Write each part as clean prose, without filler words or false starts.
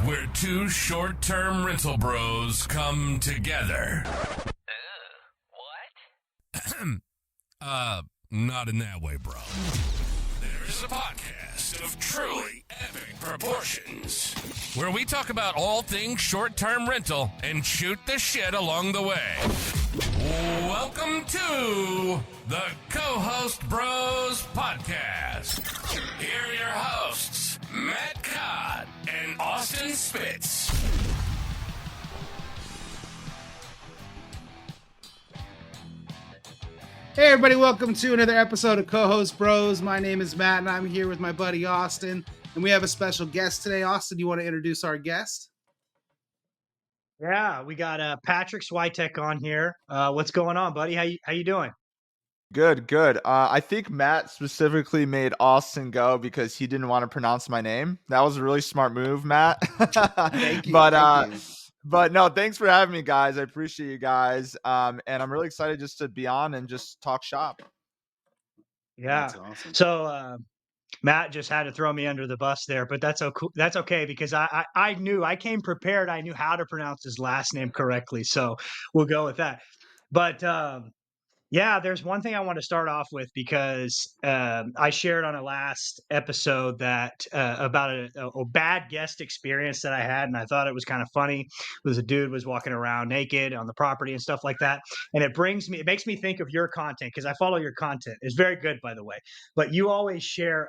where two short-term rental bros come together. What? Not in that way, bro. There's a podcast of truly epic proportions, where we talk about all things short-term rental and shoot the shit along the way. Welcome to the Co-Host Bros Podcast. Here are your hosts, Matt Codd and Austin Spitz. Hey everybody, welcome to another episode of Co-Host Bros. My name is Matt and I'm here with my buddy Austin, and we have a special guest today. Austin, you want to introduce our guest? Yeah, we got Patryk Swietek on here. What's going on, buddy? How you doing? Good. I think Matt specifically made Austin go because he didn't want to pronounce my name. That was a really smart move, Matt. Thank you. But no, thanks for having me, guys. I appreciate you guys. And I'm really excited just to be on and just talk shop. Yeah. That's awesome. So Matt just had to throw me under the bus there, but that's okay because I knew I came prepared. I knew how to pronounce his last name correctly, so we'll go with that. But yeah, there's one thing I want to start off with because I shared on a last episode that about a bad guest experience that I had, and I thought it was kind of funny. It was a dude was walking around naked on the property and stuff like that, and it makes me think of your content because I follow your content. It's very good, by the way, but you always share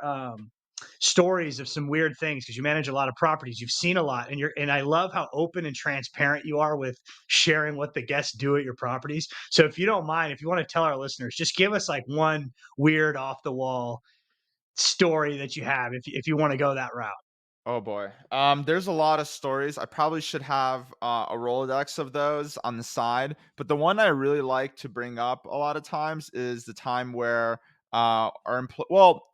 stories of some weird things because you manage a lot of properties. You've seen a lot, and I love how open and transparent you are with sharing what the guests do at your properties. So if you don't mind, if you want to tell our listeners, just give us like one weird off the wall story that you have if you want to go that route. Oh boy. There's a lot of stories. I probably should have a Rolodex of those on the side, but the one I really like to bring up a lot of times is the time where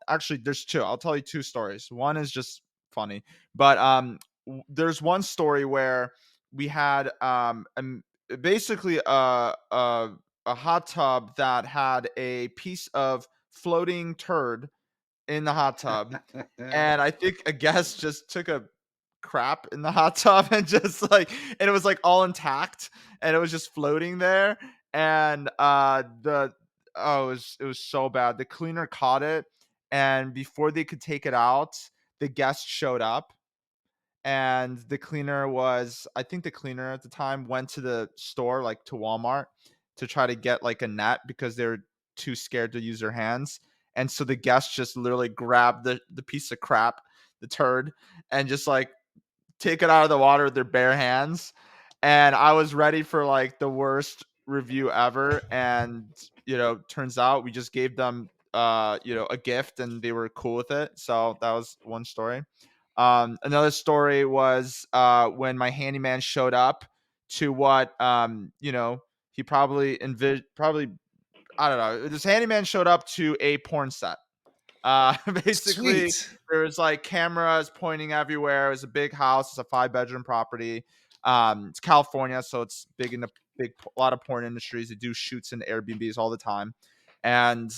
actually there's two. I'll tell you two stories. One is just funny, but there's one story where we had basically a hot tub that had a piece of floating turd in the hot tub, and I think a guest just took a crap in the hot tub and and it was like all intact and it was just floating there, and it was so bad. The cleaner caught it, and before they could take it out, the guest showed up, and the cleaner at the time went to the store, like to Walmart, to try to get like a net because they were too scared to use their hands. And so the guest just literally grabbed the piece of crap, the turd, and just like take it out of the water with their bare hands. And I was ready for like the worst review ever. And, turns out we just gave them, a gift and they were cool with it. So that was one story. Another story was when my handyman showed up to what, he probably I don't know. This handyman showed up to a porn set. Basically, Sweet. there was like cameras pointing everywhere. It was a big house. It's a 5-bedroom property. It's California, so it's big in a lot of porn industries. They do shoots in Airbnbs all the time, and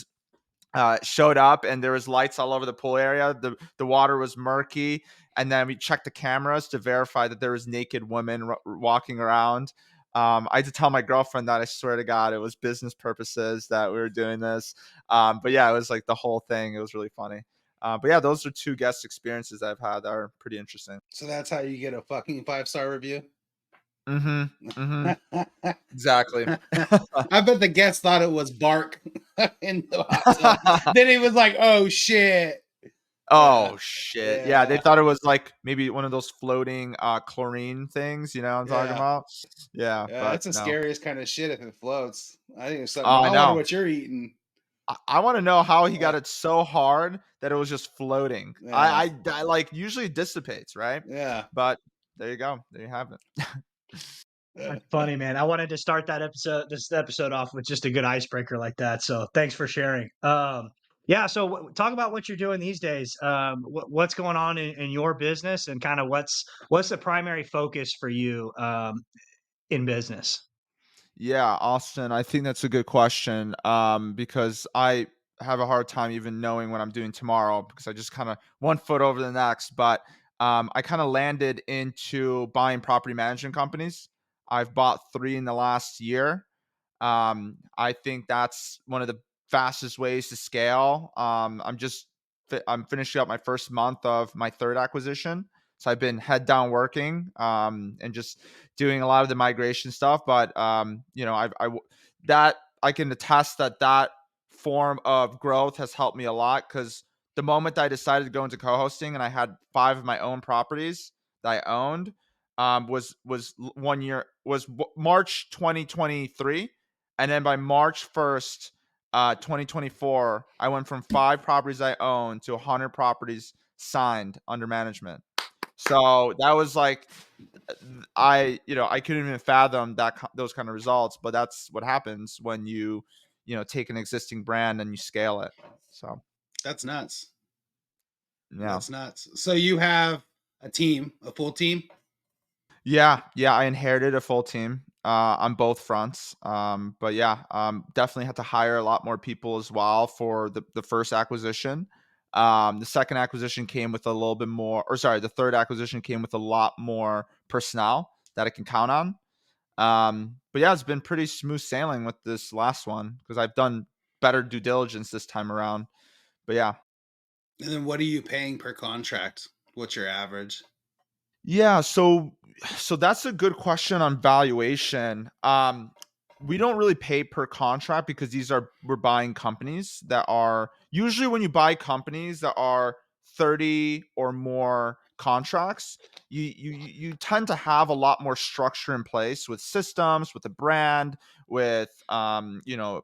showed up, and there was lights all over the pool area. The water was murky, and then we checked the cameras to verify that there was naked women walking around. I had to tell my girlfriend that I swear to God, it was business purposes that we were doing this. But yeah, it was like the whole thing. It was really funny. But yeah, those are two guest experiences I've had that are pretty interesting. So that's how you get a fucking 5-star review? Mm-hmm. Exactly. I bet the guest thought it was bark in the hot tub. Then he was like, oh shit. Oh shit. Yeah, they Yeah. thought it was like maybe one of those floating chlorine things, you know what I'm talking about? Yeah, Yeah, but that's the no. scariest kind of shit if it floats. I think it's something. Oh, I I wonder know. what you're eating. I want to know how he got it so hard that it was just floating. Yeah. I like usually dissipates, right? Yeah. But there you go. There you have it. That's funny, man. I wanted to start this episode off with just a good icebreaker like that. So thanks for sharing. Yeah. So talk about what you're doing these days. What's going on in your business, and kind of what's the primary focus for you in business? Yeah, Austin, I think that's a good question. Because I have a hard time even knowing what I'm doing tomorrow because I just kind of one foot over the next. But I kind of landed into buying property management companies. I've bought 3 in the last year. I think that's one of the fastest ways to scale. I'm finishing up my first month of my third acquisition, so I've been head down working, and just doing a lot of the migration stuff. But that I can attest that that form of growth has helped me a lot, because the moment I decided to go into co-hosting and I had 5 of my own properties that I owned, was 1 year, was March 2023, and then by March 1st, 2024, I went from 5 properties I own to 100 properties signed under management. So that was like, I couldn't even fathom those kind of results, but that's what happens when you take an existing brand and you scale it. So That's nuts. yeah. That's nuts. So you have a team, a full team. Yeah, I inherited a full team on both fronts. But yeah, definitely had to hire a lot more people as well for the first acquisition. The second acquisition came with a little bit more, or sorry, the third acquisition came with a lot more personnel that I can count on. But yeah, it's been pretty smooth sailing with this last one because I've done better due diligence this time around. But yeah. And then what are you paying per contract? What's your average? Yeah, so that's a good question on valuation. We don't really pay per contract because we're buying companies that are usually, when you buy companies that are 30 or more contracts, you tend to have a lot more structure in place with systems, with a brand, with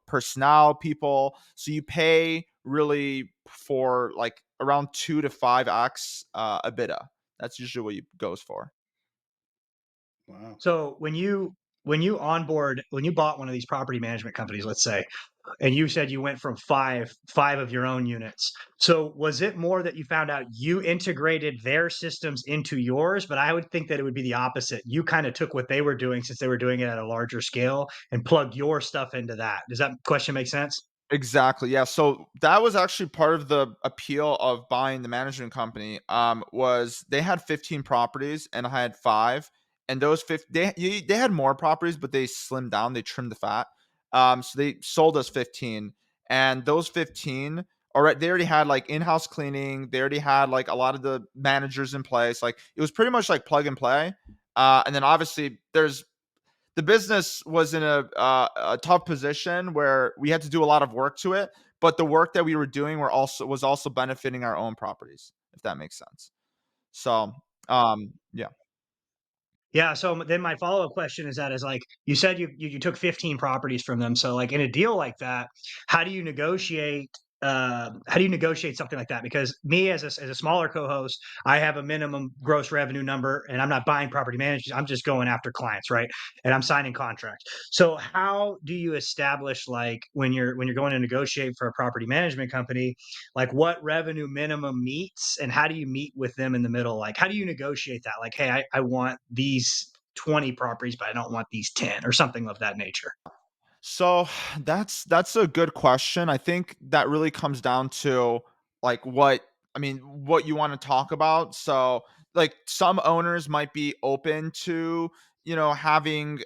personnel people. So you pay really for like around 2 to 5x EBITDA. That's usually what it goes for. Wow. So when you bought one of these property management companies, let's say, and you said you went from five of your own units. So was it more that you found out you integrated their systems into yours? But I would think that it would be the opposite. You kind of took what they were doing, since they were doing it at a larger scale, and plugged your stuff into that. Does that question make sense? Exactly. Yeah. So that was actually part of the appeal of buying the management company. Was they had 15 properties and I had 5, and those 50, they had more properties, but they slimmed down, they trimmed the fat. So they sold us 15, and those 15, all right, they already had like in-house cleaning, they already had like a lot of the managers in place. Like it was pretty much like plug and play. And then obviously the business was in a tough position where we had to do a lot of work to it, but the work that we were doing was also benefiting our own properties, if that makes sense. So, yeah. Yeah. So then my follow up question is like you said you took 15 properties from them. So like in a deal like that, how do you negotiate? How do you negotiate something like that? Because me as a smaller co-host, I have a minimum gross revenue number, and I'm not buying property managers. I'm just going after clients, right? And I'm signing contracts. So how do you establish, like when you're going to negotiate for a property management company, like what revenue minimum meets, and how do you meet with them in the middle? Like how do you negotiate that? Like, hey, I want these 20 properties, but I don't want these 10, or something of that nature. So that's a good question. I think that really comes down to like what you want to talk about. So like some owners might be open to, having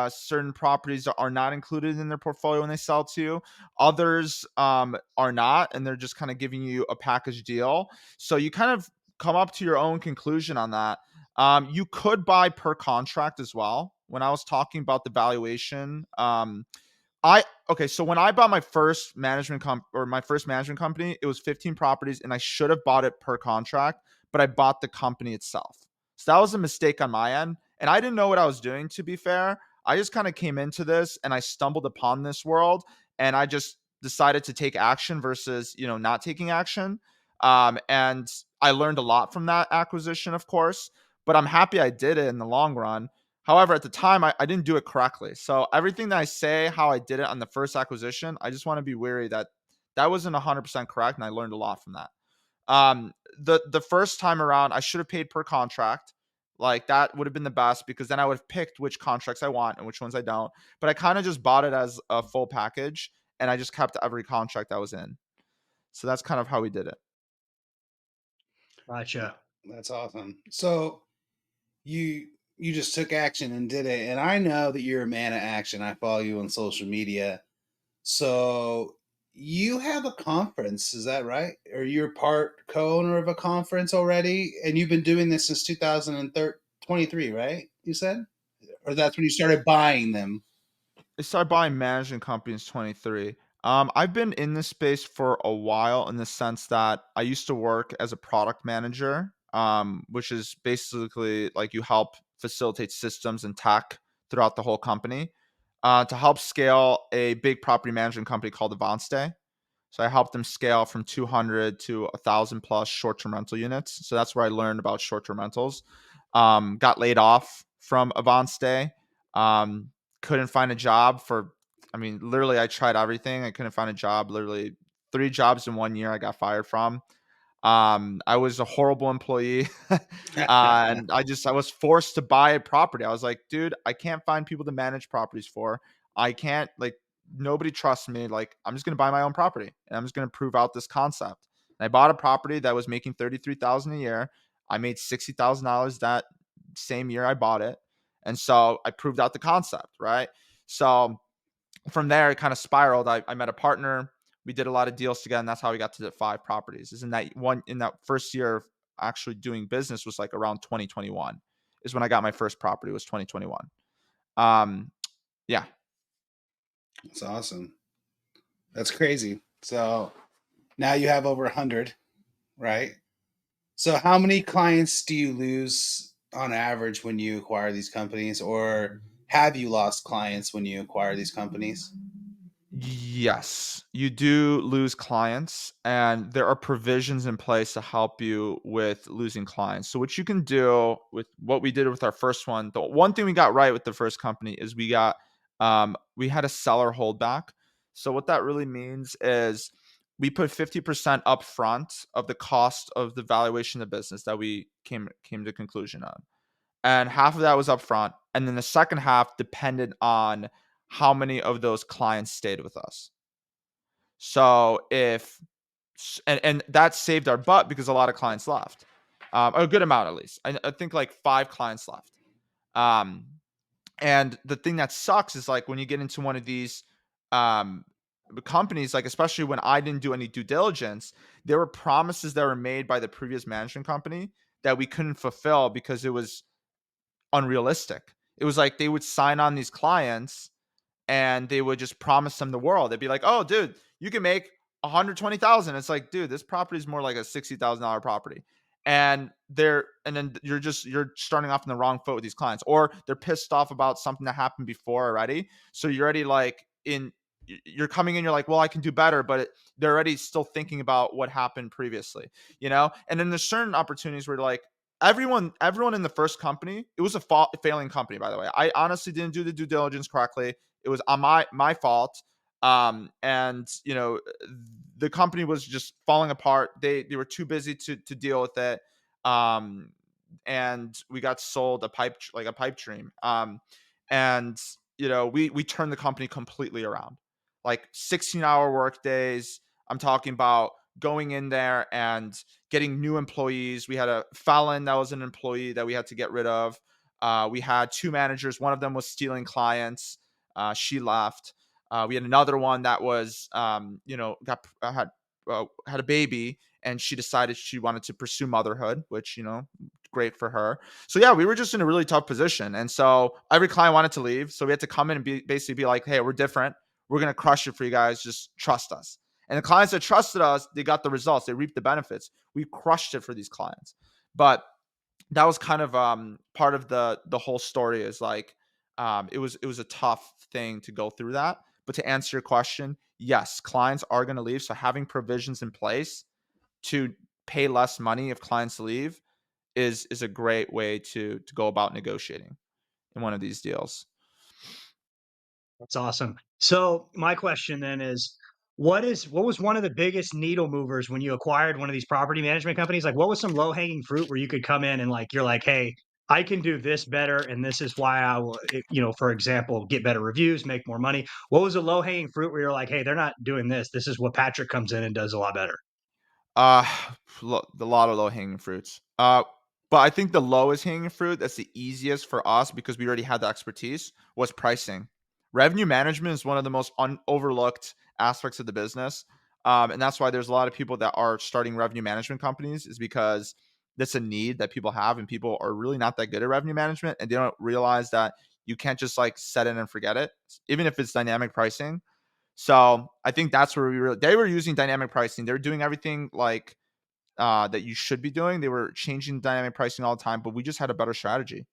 certain properties that are not included in their portfolio when they sell to you. Others are not, and they're just kind of giving you a package deal. So you kind of come up to your own conclusion on that. You could buy per contract as well. When I was talking about the valuation, I okay, so when I bought my first management company, it was 15 properties and I should have bought it per contract, but I bought the company itself. So that was a mistake on my end, and I didn't know what I was doing, to be fair. I just kind of came into this and I stumbled upon this world, and I just decided to take action versus, not taking action. And I learned a lot from that acquisition, of course, but I'm happy I did it in the long run. However, at the time, I didn't do it correctly. So everything that I say, how I did it on the first acquisition, I just want to be wary that that wasn't 100% correct, and I learned a lot from that. The first time around, I should have paid per contract. Like that would have been the best, because then I would have picked which contracts I want and which ones I don't. But I kind of just bought it as a full package, and I just kept every contract I was in. So that's kind of how we did it. Gotcha. That's awesome. So you you just took action and did it, and I know that you're a man of action. I follow you on social media. So you have a conference, is that right? Or you're part co-owner of a conference already, and you've been doing this since 2023, right? You said, or that's when you started buying them. I started buying management companies 23. I've been in this space for a while in the sense that I used to work as a product manager, which is basically like you help facilitate systems and tech throughout the whole company to help scale a big property management company called Avance. So I helped them scale from 200 to 1,000 plus short-term rental units. So that's where I learned about short-term rentals. Got laid off from Avance. Um, couldn't find a job for, I mean, literally, I tried everything. I couldn't find a job. Literally, 3 jobs in 1 year I got fired from. I was a horrible employee, and I was forced to buy a property. I was like, dude, I can't find people to manage properties for. I can't like nobody trusts me. Like, I'm just gonna buy my own property and I'm just gonna prove out this concept. And I bought a property that was making 33,000 a year. I made $60,000 that same year I bought it, and so I proved out the concept, right? So from there, it kind of spiraled. I met a partner. We did a lot of deals together, and that's how we got to the 5 properties. Is in that first year of actually doing business was like around 2021 is when I got my first property. Was 2021. Yeah. That's awesome. That's crazy. So now you have over 100, right? So how many clients do you lose on average when you acquire these companies, or have you lost clients when you acquire these companies? Yes, you do lose clients, and there are provisions in place to help you with losing clients. So, what you can do with what we did with our first one, the one thing we got right with the first company is we had a seller holdback. So, what that really means is we put 50% upfront of the cost of the valuation of the business that we came to conclusion on, and half of that was upfront, and then the second half depended on how many of those clients stayed with us. So if and that saved our butt because a lot of clients left, a good amount at least. I think like 5 clients left. Um, and the thing that sucks is like when you get into one of these um, companies, like especially when I didn't do any due diligence, there were promises that were made by the previous management company that we couldn't fulfill because it was unrealistic. It was like they would sign on these clients and they would just promise them the world. They'd be like, "Oh, dude, you can make 120,000." It's like, dude, this property is more like a $60,000 property, and then you're starting off in the wrong foot with these clients, or they're pissed off about something that happened before already. So you're already like you're coming in, you're like, well, I can do better, but they're already still thinking about what happened previously, you know. And then there's certain opportunities where like everyone in the first company, it was a failing company, by the way. I honestly didn't do the due diligence correctly. It was on my fault. And you know, the company was just falling apart. They were too busy to deal with it. Um, and we got sold a pipe dream. And you know, we turned the company completely around. Like 16-hour work days. I'm talking about going in there and getting new employees. We had a felon that was an employee that we had to get rid of. We had 2 managers. One of them was stealing clients. She left. We had another one that was, you know, had a baby, and she decided she wanted to pursue motherhood, which, you know, great for her. So yeah, we were just in a really tough position, and so every client wanted to leave. So we had to come in and basically be like, "Hey, we're different. We're gonna crush it for you guys. Just trust us." And the clients that trusted us, they got the results. They reaped the benefits. We crushed it for these clients. But that was kind of part of the whole story is like it was a tough thing to go through that. But to answer your question, yes, clients are going to leave. So having provisions in place to pay less money if clients leave is a great way to go about negotiating in one of these deals. That's awesome. So my question then is, what was one of the biggest needle movers when you acquired one of these property management companies? Like, what was some low hanging fruit where you could come in and like you're like, hey, I can do this better, and this is why I will, you know, for example, get better reviews, make more money. What was a low hanging fruit where you're like, hey, they're not doing this. This is what Patrick comes in and does a lot better. Uh, a lot of low hanging fruits. But I think the lowest hanging fruit, that's the easiest for us because we already had the expertise, was pricing. Revenue management is one of the most overlooked aspects of the business. And that's why there's a lot of people that are starting revenue management companies, is because that's a need that people have, and people are really not that good at revenue management, and they don't realize that you can't just like set it and forget it, even if it's dynamic pricing. So I think that's where they were using dynamic pricing. They were doing everything like that you should be doing. They were changing dynamic pricing all the time, but we just had a better strategy.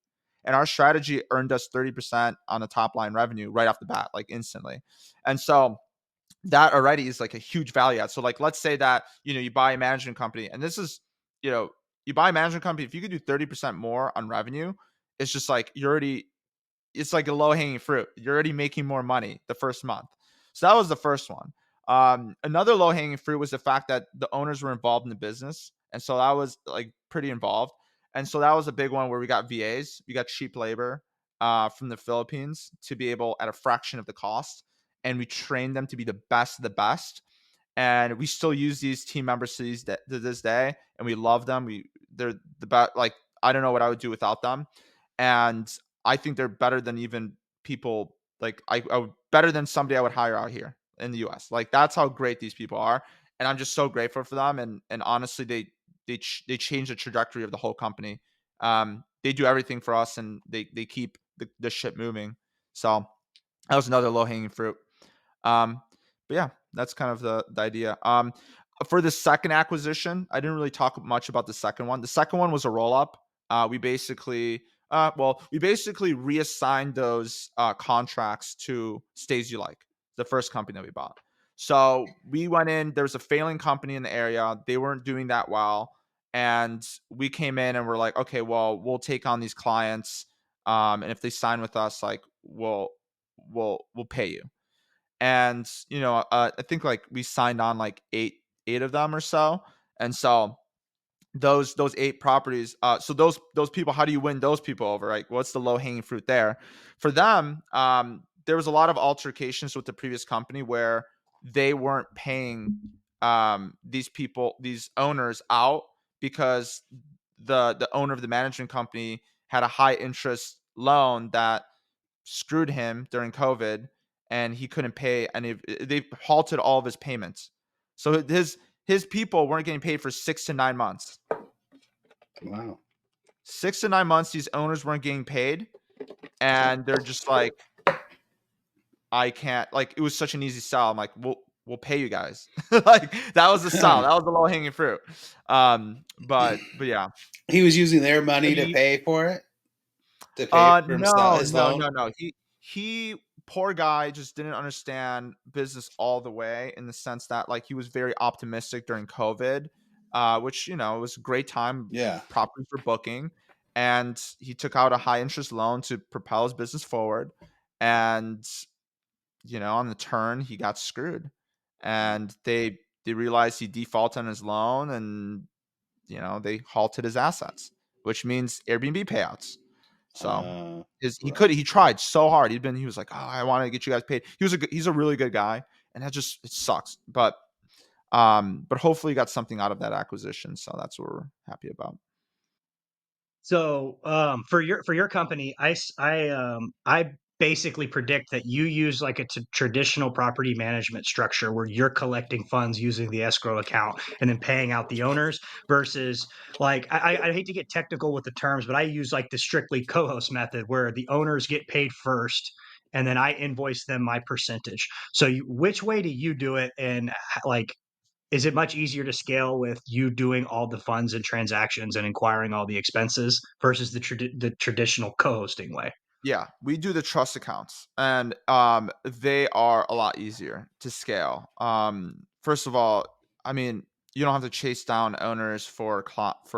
And our strategy earned us 30% on the top line revenue right off the bat, like instantly. And so that already is like a huge value add. So like, let's say that, you buy a management company, and this is, you buy a management company, if you could do 30% more on revenue, it's just like it's like a low hanging fruit. You're already making more money the first month. So that was the first one. Another low hanging fruit was the fact that the owners were involved in the business. And so that was like pretty involved. And so that was a big one where we got VAs, we got cheap labor from the Philippines to be able at a fraction of the cost. And we trained them to be the best of the best. And we still use these team members to this day, and we love them. They're the best. Like, I don't know what I would do without them. And I think they're better than even people like I would better than somebody I would hire out here in the US. Like, that's how great these people are, and I'm just so grateful for them. And honestly, they change the trajectory of the whole company. They do everything for us, and they keep the ship moving. So that was another low hanging fruit. But yeah, that's kind of the idea. For the second acquisition, I didn't really talk much about the second one. The second one was a roll up. We basically reassigned those contracts to Stays You Like, the first company that we bought. So we went in. There was a failing company in the area. They weren't doing that well, and we came in and we're like, okay, well, we'll take on these clients, and if they sign with us, like we'll pay you. And I think like we signed on like eight of them or so. And so those eight properties, so those people, how do you win those people over, right? What's the low hanging fruit there for them? There was a lot of altercations with the previous company where they weren't paying these owners out, because the owner of the management company had a high interest loan that screwed him during COVID, and he couldn't pay any of they halted all of his payments. So his people weren't getting paid for 6 to 9 months. Wow. 6 to 9 months, these owners weren't getting paid, and they're just like, I can't, like, it was such an easy sell. I'm like, we'll pay you guys. Like, that was the sell. That was the low hanging fruit. But yeah. He was using their money to He pay for it, to pay for himself, No, his no, loan. no, no. He poor guy just didn't understand business all the way, in the sense that like he was very optimistic during COVID, which it was a great time. Yeah. Properties were booking, and he took out a high interest loan to propel his business forward. And on the turn, he got screwed, and they realized he defaulted on his loan, and they halted his assets, which means Airbnb payouts. So he tried so hard. He was like, oh, I want to get you guys paid. He's a really good guy, and it sucks. But hopefully he got something out of that acquisition. So that's what we're happy about. So, for your company, I basically predict that you use like a traditional property management structure where you're collecting funds using the escrow account and then paying out the owners, versus like I hate to get technical with the terms, but I use like the strictly co-host method where the owners get paid first and then I invoice them my percentage. So, which way do you do it, and like, is it much easier to scale with you doing all the funds and transactions and inquiring all the expenses versus the traditional co-hosting way? Yeah, we do the trust accounts, and they are a lot easier to scale. First of all, I mean, you don't have to chase down owners for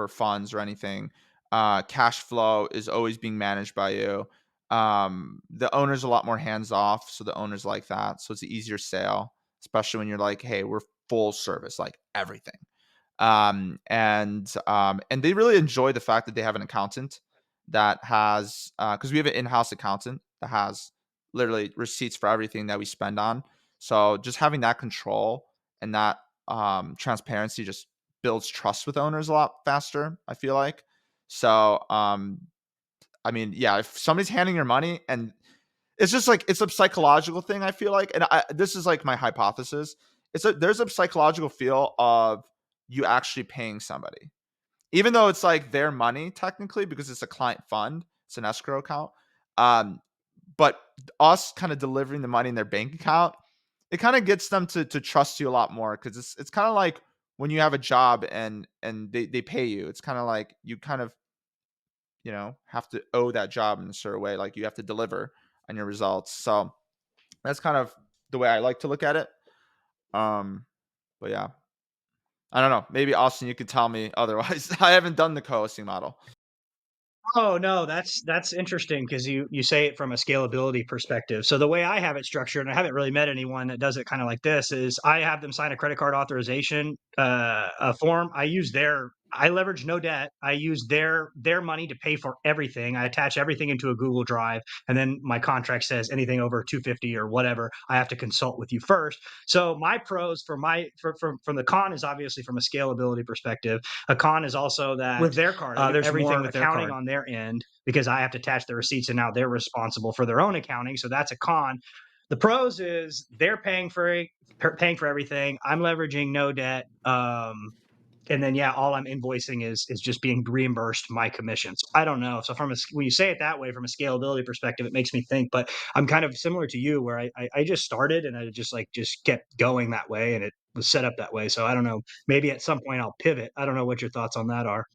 funds or anything. Cash flow is always being managed by you. The owner's a lot more hands off, so the owners like that. So it's an easier sale, especially when you're like, hey, we're full service, like everything. And they really enjoy the fact that they have an accountant that has, because we have an in-house accountant that has literally receipts for everything that we spend on. So just having that control and that transparency just builds trust with owners a lot faster, I feel like. So, I mean, yeah, if somebody's handing your money and it's just like it's a psychological thing, I feel like, and this is like my hypothesis. There's a psychological feel of you actually paying somebody, even though it's like their money technically because it's a client fund, it's an escrow account. But us kind of delivering the money in their bank account, it kind of gets them to trust you a lot more because it's kind of like when you have a job and they pay you. It's kind of like you kind of have to owe that job in a certain way, like you have to deliver on your results. So that's kind of the way I like to look at it. But yeah, I don't know, maybe Austin, you could tell me otherwise. I haven't done the co-hosting model. Oh no, that's interesting because you say it from a scalability perspective. So the way I have it structured, and I haven't really met anyone that does it kind of like this, is I have them sign a credit card authorization a form. I leverage no debt. I use their money to pay for everything. I attach everything into a Google Drive, and then my contract says anything over 250 or whatever, I have to consult with you first. So my pros from the con is obviously from a scalability perspective. A con is also that with their card, there's everything more with their accounting card. on their end because I have to attach the receipts and now they're responsible for their own accounting. So that's a con. The pros is they're paying for everything. I'm leveraging no debt. And then all I'm invoicing is just being reimbursed my commissions. I don't know. So when you say it that way, from a scalability perspective, it makes me think. But I'm kind of similar to you, where I just started and I just kept going that way, and it was set up that way. So I don't know. Maybe at some point I'll pivot. I don't know what your thoughts on that are.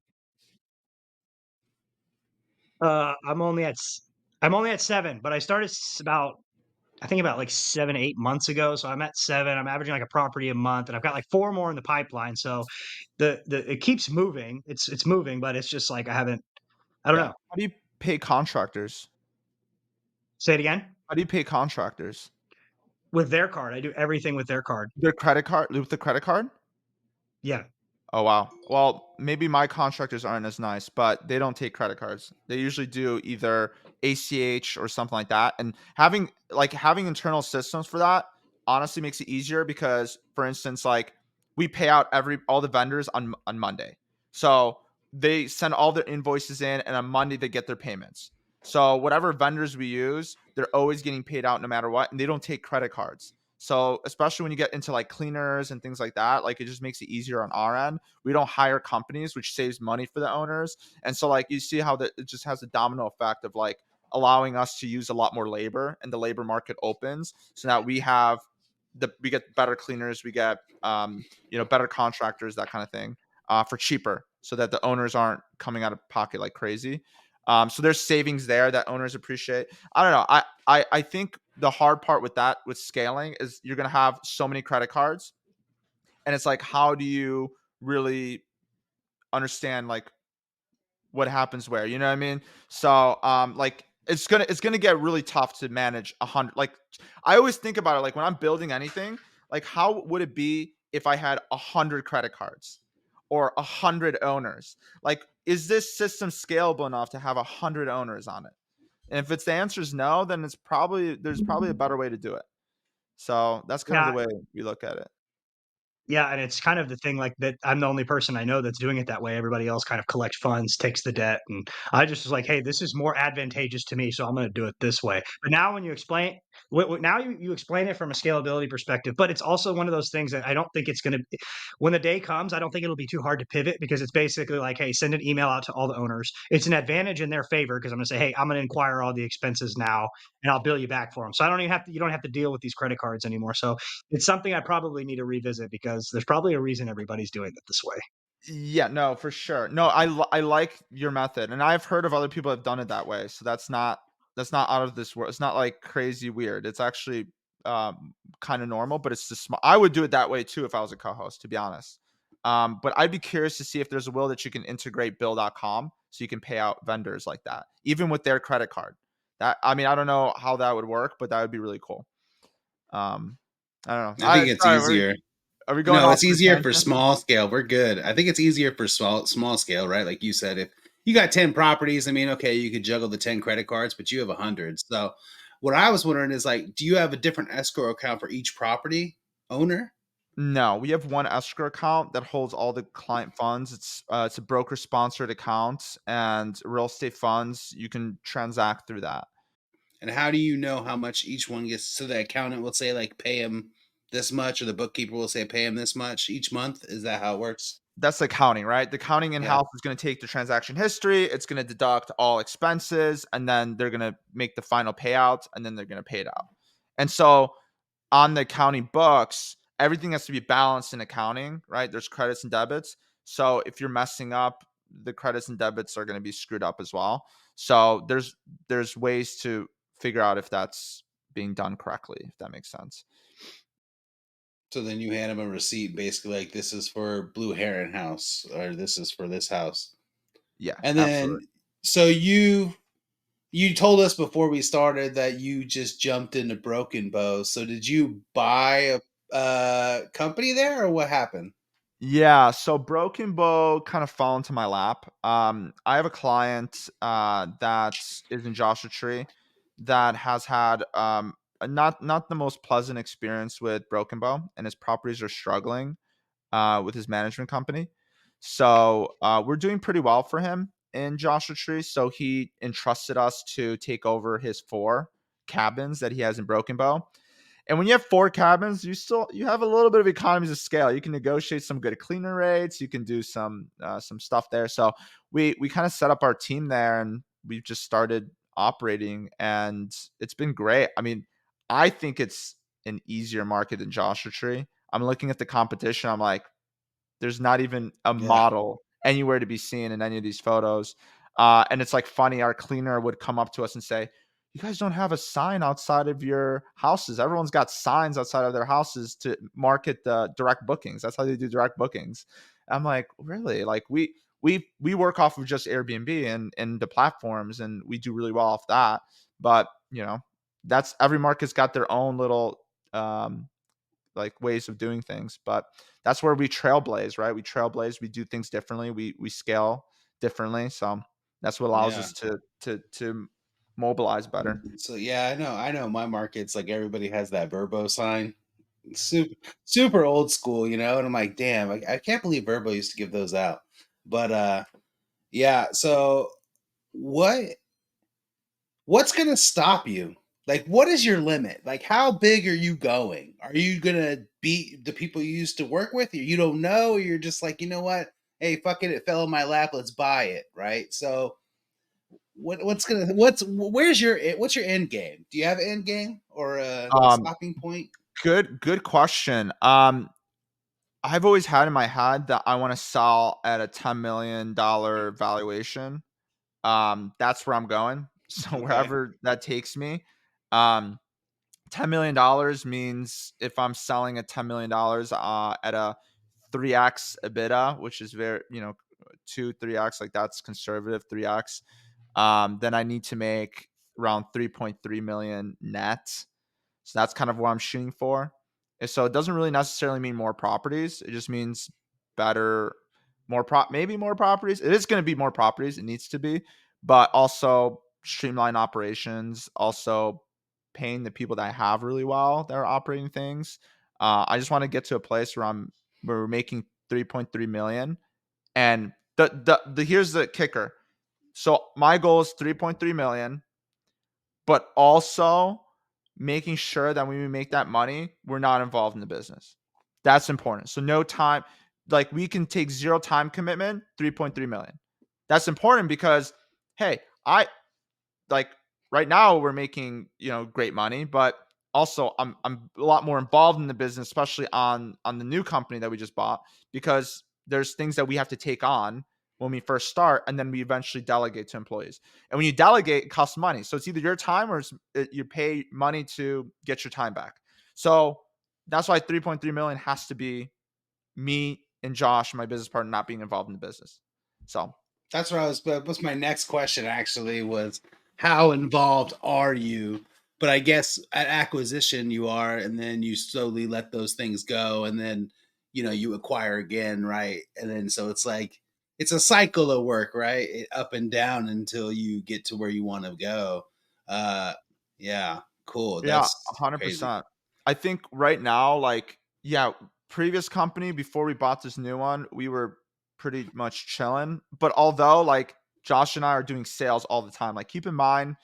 Uh, I'm only at I'm only at 7, but I started about like 7, 8 months ago. So I'm at 7. I'm averaging like a property a month, and I've got like 4 more in the pipeline. So it keeps moving. It's moving, but it's just like I don't Yeah. know. How do you pay contractors? Say it again. How do you pay contractors? With their card, I do everything with their card. Their credit card with the credit card? Yeah. Oh wow. Well, maybe my contractors aren't as nice, but they don't take credit cards. They usually do either ACH or something like that. And having internal systems for that honestly makes it easier because, for instance, like we pay out all the vendors on Monday. So they send all their invoices in and on Monday they get their payments. So whatever vendors we use, they're always getting paid out no matter what, and they don't take credit cards. So especially when you get into like cleaners and things like that, like it just makes it easier on our end. We don't hire companies, which saves money for the owners. And so like you see how that it just has a domino effect of like allowing us to use a lot more labor and the labor market opens so that we get better cleaners, we get better contractors, that kind of thing, for cheaper so that the owners aren't coming out of pocket like crazy. So there's savings there that owners appreciate. I don't know. I think the hard part with scaling is you're going to have so many credit cards, and it's like, how do you really understand like what happens where, you know what I mean? So like it's gonna get really tough to manage 100. Like I always think about it like when I'm building anything, like how would it be if I had 100 credit cards or 100 owners? Like, is this system scalable enough to have 100 owners on it? And if the answer is no, then there's probably a better way to do it. So that's kind of the Yeah. way we look at it. Yeah, and it's kind of the thing like that. I'm the only person I know that's doing it that way. Everybody else kind of collects funds, takes the debt, and I just was like, "Hey, this is more advantageous to me, so I'm going to do it this way." But now, when you explain, now you explain it from a scalability perspective, but it's also one of those things that I don't think it's going to. When the day comes, I don't think it'll be too hard to pivot because it's basically like, "Hey, send an email out to all the owners." It's an advantage in their favor because I'm going to say, "Hey, I'm going to inquire all the expenses now, and I'll bill you back for them." So I don't even have to. You don't have to deal with these credit cards anymore. So it's something I probably need to revisit because there's probably a reason everybody's doing it this way. Yeah, no, for sure. No, I like your method, and I've heard of other people have done it that way. So that's not out of this world. It's not like crazy weird. It's actually kind of normal, but it's just I would do it that way too if I was a co-host, to be honest. But I'd be curious to see if there's a will that you can integrate Bill.com so you can pay out vendors like that, even with their credit card. That I mean, I don't know how that would work, but that would be really cool. I don't know. I think it's easier. Are we going No, off it's on a easier for tangent? small scale. We're good. I think it's easier for small scale, right? Like you said, if you got 10 properties, I mean, okay, you could juggle the 10 credit cards, but you have 100. So what I was wondering is like, do you have a different escrow account for each property owner? No, we have one escrow account that holds all the client funds. It's a broker sponsored account, and real estate funds you can transact through that. And how do you know how much each one gets? So the accountant will say like pay him this much, or the bookkeeper will say pay him this much each month. Is that how it works? That's the accounting, right? The accounting in Yeah. house is going to take the transaction history. It's going to deduct all expenses, and then they're going to make the final payout, and then they're going to pay it out. And so on the accounting books, everything has to be balanced in accounting, right? There's credits and debits. So if you're messing up, the credits and debits are going to be screwed up as well. So there's ways to figure out if that's being done correctly, if that makes sense. So then you hand him a receipt, basically like this is for Blue Heron House, or this is for this house. Yeah, And absolutely. then so you told us before we started that you just jumped into Broken Bow. So did you buy a company there, or what happened? Yeah, so Broken Bow kind of fell into my lap. I have a client that is in Joshua Tree that has had not the most pleasant experience with Broken Bow, and his properties are struggling with his management company. So we're doing pretty well for him in Joshua Tree. So he entrusted us to take over his 4 cabins that he has in Broken Bow. And when you have 4 cabins, you have a little bit of economies of scale. You can negotiate some good cleaner rates. You can do some stuff there. So we kind of set up our team there, and we've just started operating, and it's been great. I mean, I think it's an easier market than Joshua Tree. I'm looking at the competition. I'm like, there's not even a Yeah. model anywhere to be seen in any of these photos. And it's like funny, our cleaner would come up to us and say, "You guys don't have a sign outside of your houses. Everyone's got signs outside of their houses to market the direct bookings. That's how they do direct bookings." I'm like, really? Like we work off of just Airbnb and the platforms, and we do really well off that. But that's every market's got their own little like ways of doing things. But that's where we trailblaze, right? We trailblaze, we do things differently, we scale differently. So that's what allows Yeah. us to mobilize better. So yeah, I know my markets, like everybody has that Verbo sign. Super super old school, and I'm like, damn, I can't believe Verbo used to give those out. But yeah, so what what's gonna stop you? Like, what is your limit? Like, how big are you going? Are you gonna beat the people you used to work with? Or you don't know, or you're just like, you know what? Hey, fuck it, it fell in my lap, let's buy it, right? So what's your end game? Do you have an end game or a Um, stopping point? good question. I've always had in my head that I want to sell at a $10 million valuation. That's where I'm going. So Okay. wherever that takes me. Um, $10 million means if I'm selling at $10 million at a 3x EBITDA, which is very, 2, 3x, like that's conservative 3x. Then I need to make around 3.3 million net. So that's kind of what I'm shooting for. And so it doesn't really necessarily mean more properties. It just means better, maybe more properties. It is going to be more properties. It needs to be, but also streamline operations, also paying the people that I have really well that are operating things. I just want to get to a place where we're making 3.3 million. And the here's the kicker. So my goal is 3.3 million, but also making sure that when we make that money, we're not involved in the business. That's important. So no time, like we can take zero time commitment, 3.3 million. That's important because hey, I like right now we're making, great money, but also I'm a lot more involved in the business, especially on the new company that we just bought, because there's things that we have to take on when we first start, and then we eventually delegate to employees. And when you delegate, it costs money. So it's either your time or you pay money to get your time back. So that's why 3.3 million has to be me and Josh, my business partner, not being involved in the business. So That's what I was. What's my next question? Actually, was how involved are you? But I guess at acquisition you are, and then you slowly let those things go, and then you acquire again, right? And then so it's like it's a cycle of work, right? Up and down until you get to where you want to go. Uh, yeah, cool. yeah, That's crazy. 100%. I think right now, like, yeah, previous company, before we bought this new one, we were pretty much chilling. But although like Josh and I are doing sales all the time, like keep in mind,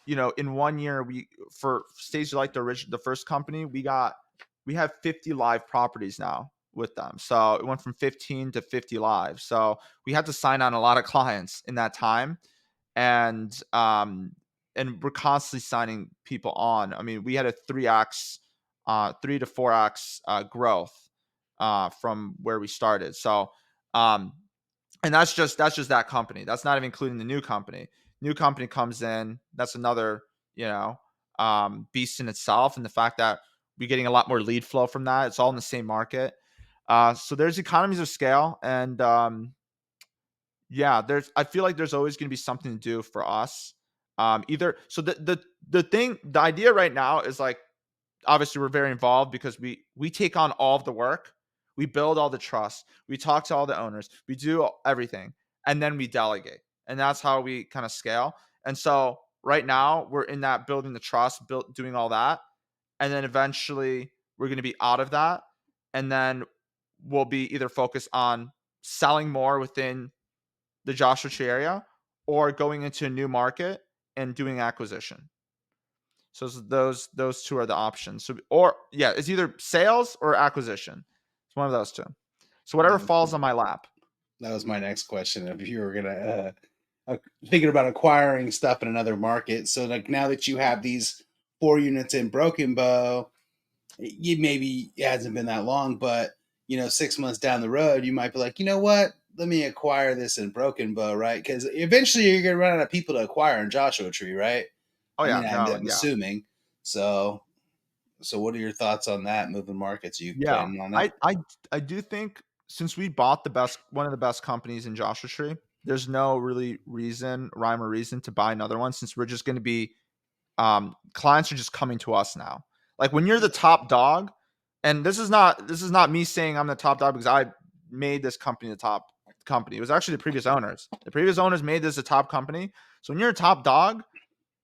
in 1 year, for Stage Like the first company, we have 50 live properties now with them. So it went from 15 to 50 live. So we had to sign on a lot of clients in that time. And we're constantly signing people on. I mean, we had a 3x 3 to 4x growth from where we started. So and that's just that company. That's not even including the new company. New company comes in, that's another beast in itself, and the fact that we're getting a lot more lead flow from that. It's all in the same market. So there's economies of scale, and I feel like there's always going to be something to do for us. Either so the idea right now is like, obviously we're very involved because we take on all of the work, we build all the trust, we talk to all the owners, we do everything, and then we delegate, and that's how we kind of scale. And so right now we're in that building the trust, doing all that, and then eventually we're going to be out of that, and then we'll be either focused on selling more within the Joshua Tree area or going into a new market and doing acquisition. So those two are the options. So it's either sales or acquisition. It's one of those two. So whatever falls on my lap. That was my next question. If you were gonna thinking about acquiring stuff in another market, so like now that you have these 4 units in Broken Bow, it hasn't been that long, but 6 months down the road, you might be like, you know what? Let me acquire this in Broken Bow, right? Because eventually you're gonna run out of people to acquire in Joshua Tree, right? Oh yeah, I'm assuming. So what are your thoughts on that? Moving markets? You planning on it? I do think, since we bought one of the best companies in Joshua Tree, there's no really rhyme or reason to buy another one, since we're just going to be clients are just coming to us now. Like when you're the top dog, and this is not me saying I'm the top dog because I made this company the top company. It was actually the previous owners. The previous owners made this a top company. So when you're a top dog,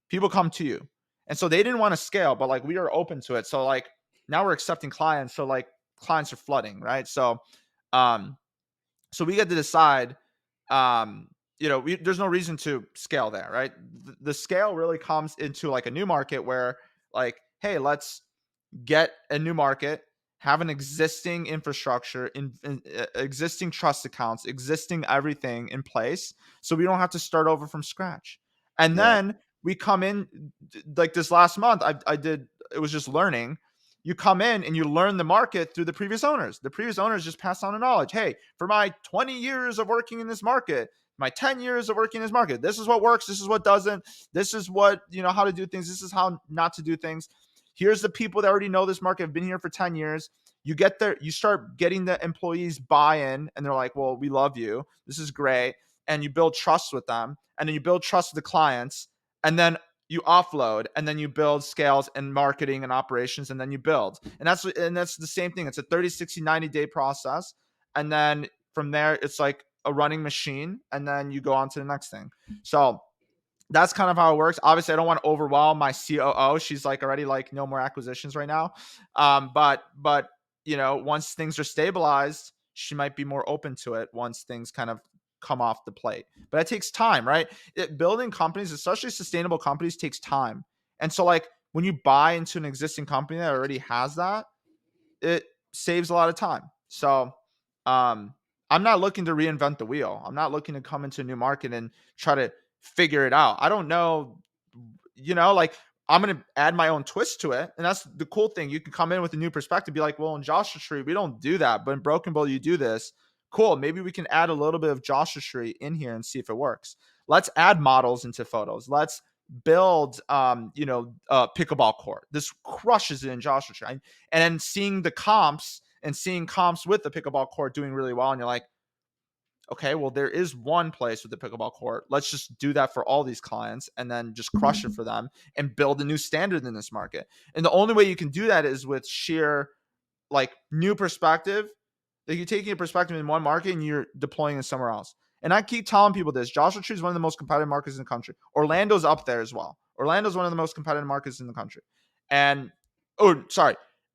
people come to you. And so they didn't want to scale, but like we are open to it. So like now we're accepting clients. So like clients are flooding, right? So so we get to decide, there's no reason to scale there, right? The scale really comes into like a new market where like, hey, let's get a new market, have an existing infrastructure, existing trust accounts, existing everything in place, so we don't have to start over from scratch. And then we come in, like this last month, it was just learning. You come in and you learn the market through the previous owners. The previous owners just pass on the knowledge. Hey, for my 20 years of working in this market, my 10 years of working in this market, this is what works, this is what doesn't, this is what, how to do things, this is how not to do things. Here's the people that already know this market, have been here for 10 years. You get there, you start getting the employees buy-in, and they're like, well, we love you, this is great. And you build trust with them, and then you build trust with the clients, and then you offload, and then you build scales and marketing and operations, and then you build. And that's the same thing. It's a 30, 60, 90-day process. And then from there, it's like a running machine, and then you go on to the next thing. So that's kind of how it works. Obviously, I don't want to overwhelm my COO. She's like already like no more acquisitions right now. But once things are stabilized, she might be more open to it once things kind of come off the plate. But it takes time, right? Building companies, especially sustainable companies, takes time. And so like when you buy into an existing company that already has that, it saves a lot of time. So I'm not looking to reinvent the wheel. I'm not looking to come into a new market and try to figure it out. I don't know, like I'm going to add my own twist to it. And that's the cool thing. You can come in with a new perspective, be like, well, in Joshua Tree, we don't do that, but in Broken Bow, you do this. Cool. Maybe we can add a little bit of Joshua Tree in here and see if it works. Let's add models into photos. Let's build, pickleball court. This crushes it in Joshua Tree. And then seeing comps with the pickleball court doing really well. And you're like, okay, well, there is one place with the pickleball court. Let's just do that for all these clients and then just crush it for them and build a new standard in this market. And the only way you can do that is with sheer like new perspective. Like you're taking a perspective in one market and you're deploying it somewhere else. And I keep telling people this: Joshua Tree is one of the most competitive markets in the country. Orlando's up there as well. Orlando's one of the most competitive markets in the country. And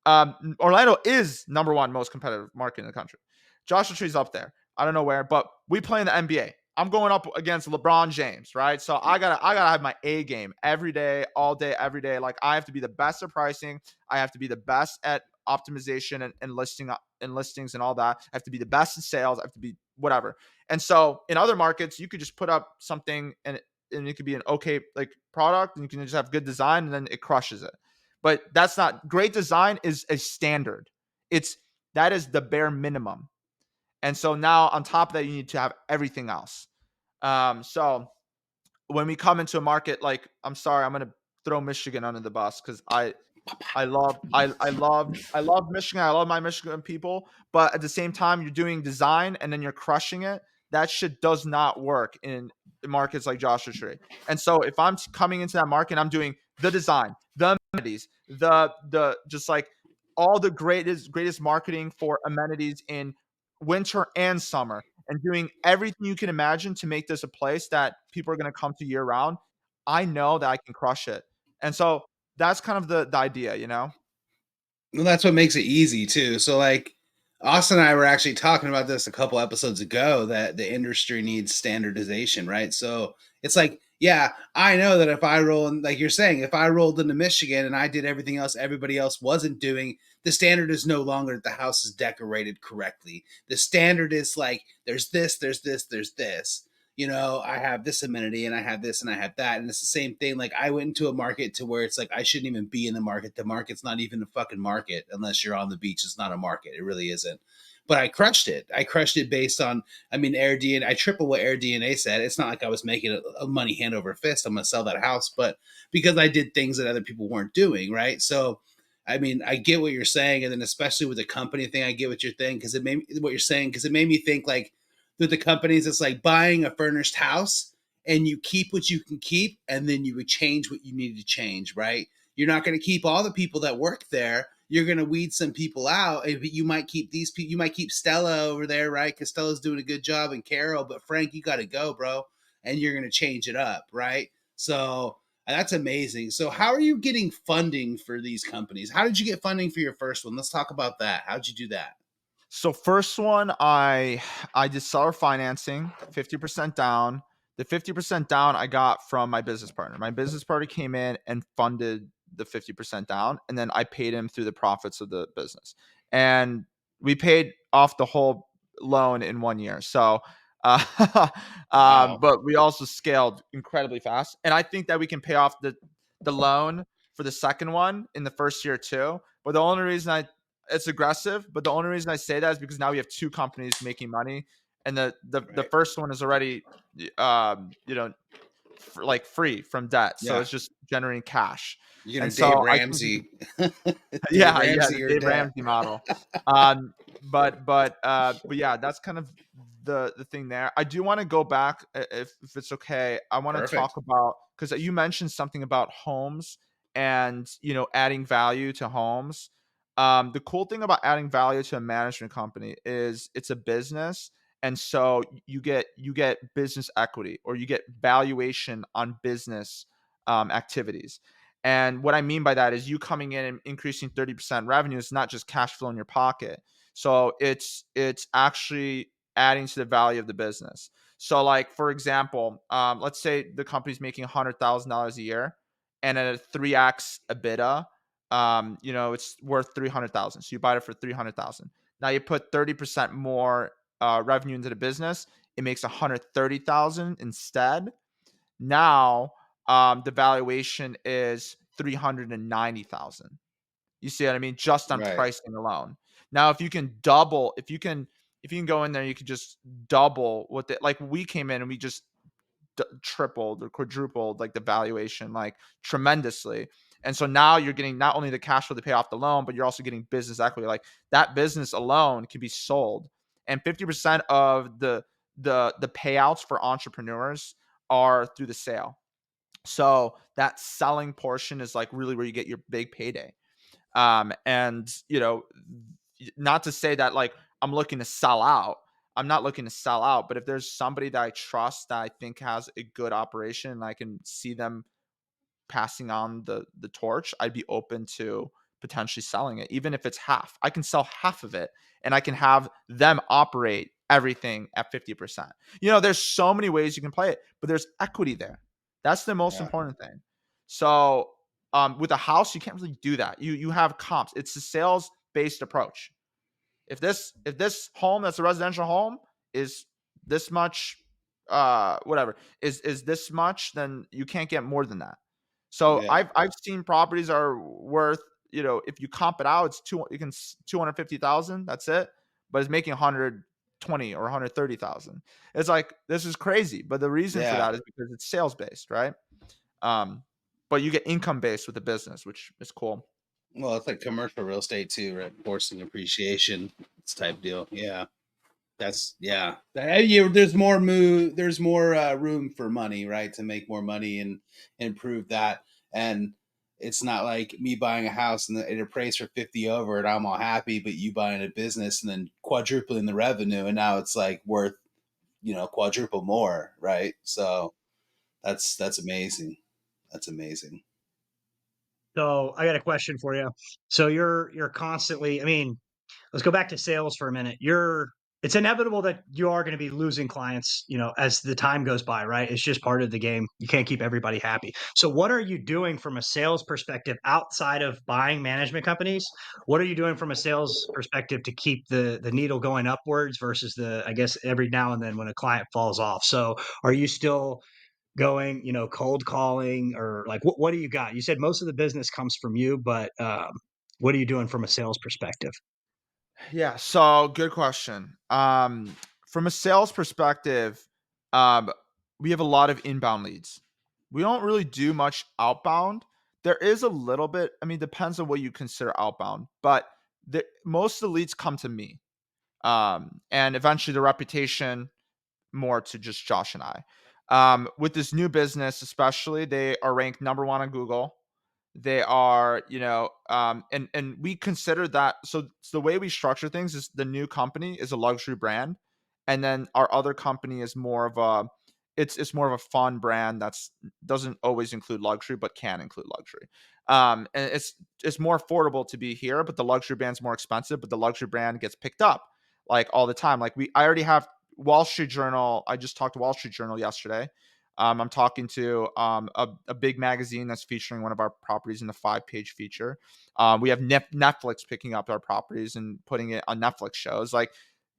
Orlando is number one most competitive market in the country. Joshua Tree's up there. I don't know where, but we play in the NBA. I'm going up against LeBron James, right? So I gotta have my A game every day, all day, every day. Like I have to be the best at pricing. I have to be the best at optimization and listings and all that. I have to be the best at sales. I have to be whatever. And so in other markets, you could just put up something and it could be an okay like product, and you can just have good design, and then it crushes it. But that's not great. Design is a standard. That is the bare minimum. And so now on top of that, you need to have everything else. So when we come into a market, like, I'm sorry, I'm going to throw Michigan under the bus because I love Michigan. I love my Michigan people, but at the same time, you're doing design and then you're crushing it. That shit does not work in markets like Joshua Tree. And so if I'm coming into that market, I'm doing the design, the amenities, the just like all the greatest marketing for amenities in winter and summer, and doing everything you can imagine to make this a place that people are going to come to year round. I know that I can crush it. And so that's kind of the idea, you know? Well, that's what makes it easy too. So like Austin and I were actually talking about this a couple episodes ago, that the industry needs standardization, right? So it's like, yeah, I know that if I roll in, like you're saying, if I rolled into Michigan and I did everything else everybody else wasn't doing, the standard is no longer that the house is decorated correctly. The standard is like, there's this, there's this, there's this. You know, I have this amenity and I have this and I have that. And it's the same thing. Like I went into a market to where it's like, I shouldn't even be in the market. The market's not even a fucking market unless you're on the beach. It's not a market. It really isn't. But I crushed it. I crushed it based on, I mean, Air DNA. I triple what Air DNA said. It's not like I was making a money hand over fist. I'm going to sell that house, but because I did things that other people weren't doing. Right. So, I mean, I get what you're saying. And then especially with the company thing, I get what you're saying because it made me think like, with the companies, it's like buying a furnished house and you keep what you can keep and then you would change what you need to change, right? You're not going to keep all the people that work there. You're going to weed some people out. You might keep these people. You might keep Stella over there, right? Because Stella's doing a good job, and Carol. But Frank, you got to go, bro. And you're going to change it up, right? So that's amazing. So how are you getting funding for these companies? How did you get funding for your first one? Let's talk about that. How'd you do that? So first one, I did seller financing, 50% down. The 50% down I got from my business partner. My business partner came in and funded the 50% down, and then I paid him through the profits of the business. And we paid off the whole loan in 1 year. So Wow. but we also scaled incredibly fast. And I think that we can pay off the loan for the second one in the first year too. But the only reason it's aggressive, but the only reason I say that is because now we have two companies making money, and the first one is already, you know, like free from debt, so Yeah. it's just generating cash. You're And gonna Dave so I think, Ramsey. Dave yeah, Ramsey the your Dave debt. Ramsey model. But yeah, that's kind of the thing there. I do want to go back, if it's okay. I want to Perfect. talk about, because you mentioned something about homes and adding value to homes. The cool thing about adding value to a management company is it's a business, and so you get business equity, or you get valuation on business activities. And what I mean by that is you coming in and increasing 30% revenue is not just cash flow in your pocket. So it's actually adding to the value of the business. So like, for example, let's say the company's making $100,000 a year, and at a 3x EBITDA, it's worth 300,000. So you buy it for 300,000. Now you put 30% more revenue into the business, it makes 130,000 instead. Now the valuation is 390,000. You see what I mean? Just on Right. pricing alone. Now, if you can go in there, you can just double what like we came in and we just tripled or quadrupled like the valuation, like tremendously. And so now you're getting not only the cash flow to pay off the loan, but you're also getting business equity. Like that business alone can be sold, and 50% of the payouts for entrepreneurs are through the sale. So that selling portion is like really where you get your big payday. And not to say that like I'm looking to sell out. I'm not looking to sell out, but if there's somebody that I trust that I think has a good operation and I can see them passing on the torch, I'd be open to potentially selling it, even if it's half. I can sell half of it and I can have them operate everything at 50%. There's so many ways you can play it, but there's equity there. That's the most Yeah. important thing. So with a house, you can't really do that. You have comps. It's a sales based approach. If this home that's a residential home is this much, whatever is this much, then you can't get more than that. So Yeah. I've seen properties are worth, if you comp it out, it's 250,000. That's it, but it's making 120 or 130,000. It's like, this is crazy. But the reason for Yeah. that is because it's sales based, right? But you get income based with the business, which is cool. Well, it's like commercial real estate too, right? Forcing appreciation, this type deal. Yeah. That's yeah. There's more There's more room for money, right? To make more money and improve that. And it's not like me buying a house and it appraised for 50 over and I'm all happy, but you buying a business and then quadrupling the revenue and now it's like worth, quadruple more, right? So that's amazing. That's amazing. So I got a question for you. So you're constantly, I mean, let's go back to sales for a minute. It's inevitable that you are going to be losing clients, as the time goes by, right? It's just part of the game. You can't keep everybody happy. So what are you doing from a sales perspective outside of buying management companies? What are you doing from a sales perspective to keep the needle going upwards versus I guess every now and then when a client falls off? So are you still going, cold calling, or like what do you got? You said most of the business comes from you, but what are you doing from a sales perspective? Yeah, so good question. From a sales perspective, um, we have a lot of inbound leads. We don't really do much outbound. There is a little bit. I mean, depends on what you consider outbound, but most of the leads come to me. And eventually the reputation more to just Josh and I. With this new business, especially, they are ranked number one on Google. They are, and we consider that. So the way we structure things is the new company is a luxury brand, and then our other company is more of it's more of a fun brand that's doesn't always include luxury, but can include luxury. And it's more affordable to be here, but the luxury brand's more expensive. But the luxury brand gets picked up like all the time. Like I already have Wall Street Journal. I just talked to Wall Street Journal yesterday. I'm talking to a big magazine that's featuring one of our properties in the 5-page feature. We have Netflix picking up our properties and putting it on Netflix shows. Like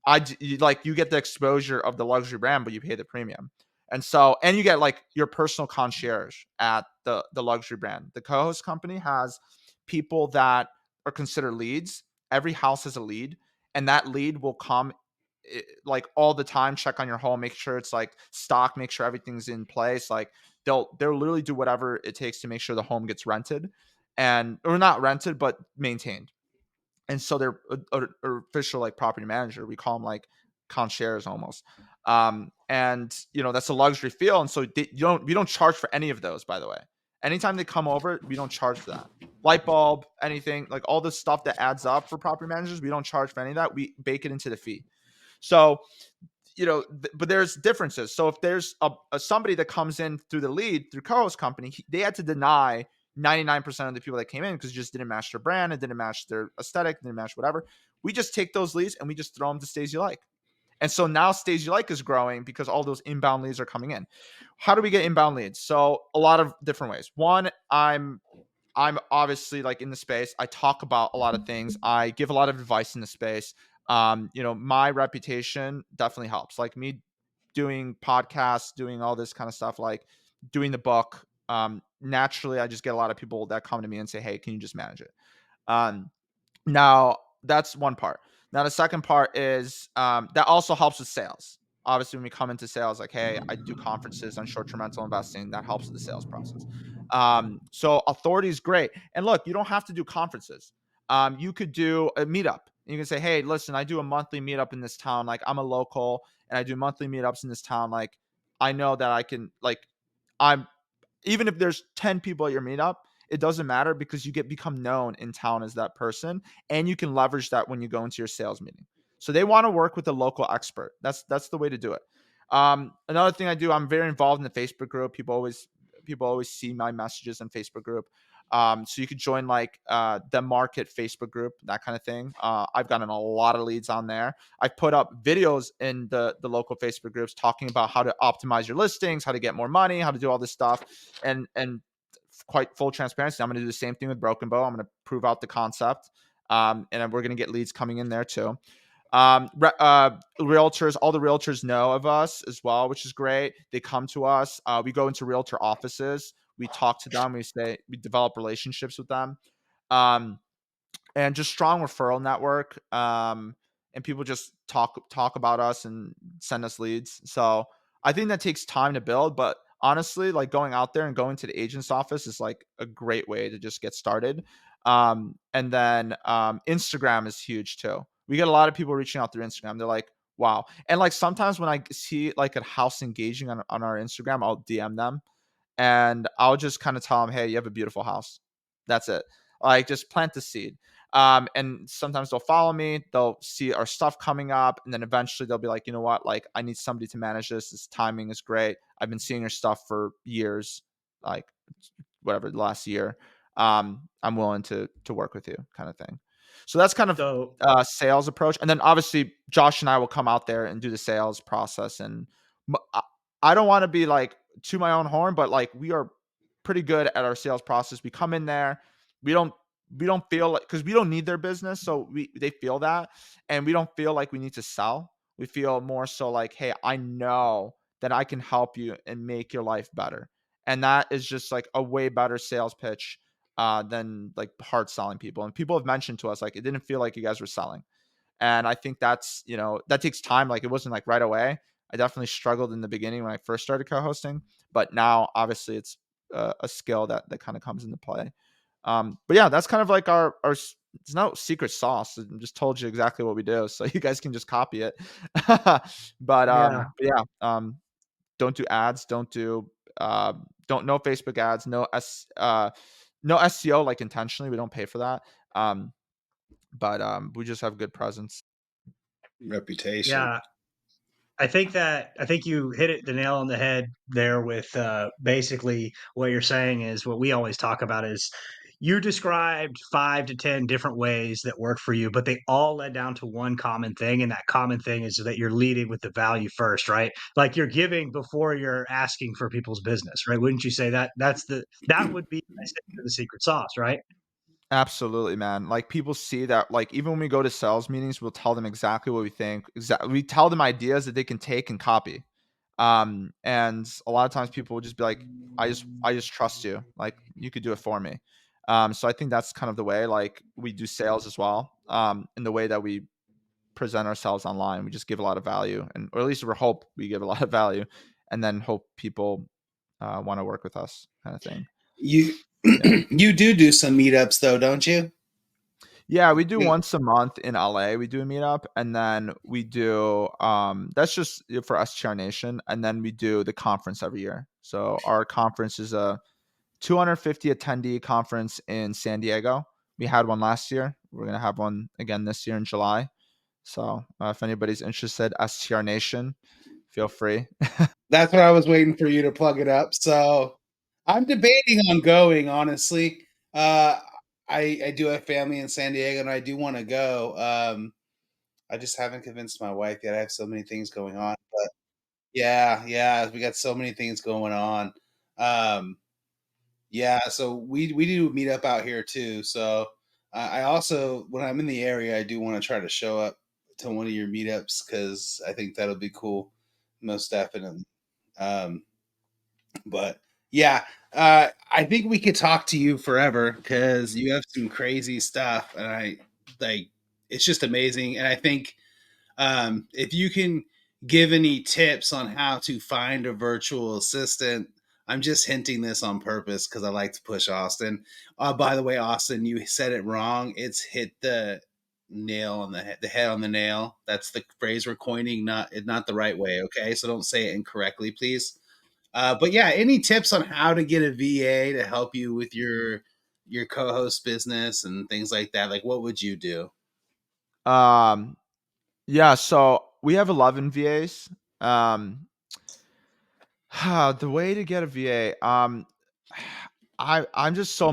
you get the exposure of the luxury brand, but you pay the premium. And you get like your personal concierge at the luxury brand. The co-host company has people that are considered leads. Every house has a lead, and that lead will come like all the time, check on your home, make sure it's like stock, make sure everything's in place. Like they'll literally do whatever it takes to make sure the home gets rented, or not rented but maintained. And so they're a official like property manager. We call them like concierge almost. And that's a luxury feel. And so we don't charge for any of those, by the way. Anytime they come over, we don't charge for that. Light bulb, anything, like all the stuff that adds up for property managers, we don't charge for any of that. We bake it into the fee. So, but there's differences. So if there's somebody that comes in through the lead through co-host company, they had to deny 99% of the people that came in because it just didn't match their brand, it didn't match their aesthetic, it didn't match whatever. We just take those leads and we just throw them to Stays You Like. And so now Stays You Like is growing because all those inbound leads are coming in. How do we get inbound leads? So a lot of different ways. One, I'm obviously like in the space. I talk about a lot of things. I give a lot of advice in the space. My reputation definitely helps. Like me doing podcasts, doing all this kind of stuff, like doing the book. Naturally, I just get a lot of people that come to me and say, "Hey, can you just manage it?" Um, Now that's one part. Now the second part is that also helps with sales. Obviously, when we come into sales, like, hey, I do conferences on short-term rental investing. That helps with the sales process. So authority is great. And look, you don't have to do conferences. You could do a meetup. You can say, hey, listen, I do a monthly meetup in this town. Like I'm a local and I do monthly meetups in this town. Like I know that I can, like, I'm even if there's 10 people at your meetup, it doesn't matter because you become known in town as that person, and you can leverage that when you go into your sales meeting. So they want to work with a local expert. That's the way to do it. Another thing I do, I'm very involved in the Facebook group. People always see my messages in Facebook group. So you could join like the market Facebook group, that kind of thing. I've gotten a lot of leads on there. I've put up videos in the local Facebook groups talking about how to optimize your listings, how to get more money, how to do all this stuff, and quite full transparency, I'm going to do the same thing with Broken Bow. I'm going to prove out the concept, and we're going to get leads coming in there too. Realtors, all the realtors know of us as well, which is great. They come to us. We go into realtor offices. We talk to them. We develop relationships with them. And just strong referral network. And people just talk about us and send us leads. So I think that takes time to build, but honestly, like going out there and going to the agent's office is like a great way to just get started. And then Instagram is huge too. We get a lot of people reaching out through Instagram. They're like, wow. And like sometimes when I see like a house engaging on our Instagram, I'll DM them and I'll just kind of tell them, hey, you have a beautiful house. That's it. Like just plant the seed. And sometimes they'll follow me, they'll see our stuff coming up, and then eventually they'll be like, you know what, like I need somebody to manage this. This timing is great. I've been seeing your stuff for years, like whatever, the last year. I'm willing to work with you, kind of thing. So that's kind of So sales approach. And then obviously Josh and I will come out there and do the sales process. And I don't want to be like to my own horn, but like we are pretty good at our sales process. We come in there, we don't feel like, because we don't need their business, so they feel that, and we don't feel like we need to sell. We feel more so like, hey, I know that I can help you and make your life better, and that is just like a way better sales pitch than like hard selling people. And people have mentioned to us like it didn't feel like you guys were selling, and I think that's, that takes time. Like it wasn't like right away. I definitely struggled in the beginning when I first started co-hosting, but now obviously it's a skill that kind of comes into play. But yeah, that's kind of like our it's no secret sauce. I just told you exactly what we do, so you guys can just copy it. yeah, But yeah, don't do ads, don't no Facebook ads, no SEO like intentionally. We don't pay for that. But we just have good presence. Reputation. yeah. I think you hit the nail on the head there with basically what you're saying is what we always talk about is you described 5 to 10 different ways that work for you, but they all led down to one common thing, and that common thing is that you're leading with the value first, right? Like you're giving before you're asking for people's business, right? Wouldn't you say that that would be I said, the secret sauce, right? Absolutely, man. Like people see that, like even when we go to sales meetings, we'll tell them exactly what we think. We tell them ideas that they can take and copy. And a lot of times people will just be like, I just trust you. Like you could do it for me. So I think that's kind of the way like we do sales as well. In the way that we present ourselves online, we just give a lot of value, and or at least we hope we give a lot of value, and then hope people want to work with us, kind of thing. You Yeah. you do some meetups though, don't you? Yeah, we do Yeah. once a month in LA. We do a meetup, and then we do that's just for STR Nation, and then we do the conference every year. So our conference is a 250 attendee conference in San Diego. We had one last year. We're gonna have one again this year in July. So if anybody's interested, STR Nation, feel free. That's what I was waiting for you to plug it up. So I'm debating on going, honestly. Uh I do have family in San Diego and I do want to go. I just haven't convinced my wife yet. I have so many things going on. But yeah, we got so many things going on. Um Yeah, so we do meet up out here too. So I also, when I'm in the area, I do want to try to show up to one of your meetups because I think that'll be cool, most definitely. Um, but yeah, I think we could talk to you forever because you have some crazy stuff, and I like it's just amazing. And I think if you can give any tips on how to find a virtual assistant, I'm just hinting this on purpose because I like to push Austin. By the way, Austin, you said it wrong. It's hit the nail on the head on the nail. That's the phrase we're coining, not the right way. Okay, so don't say it incorrectly, please. But yeah, any tips on how to get a VA to help you with your co-host business and things like that? Like, what would you do? Um, yeah, so we have 11 VAs. The way to get a VA, I'm just so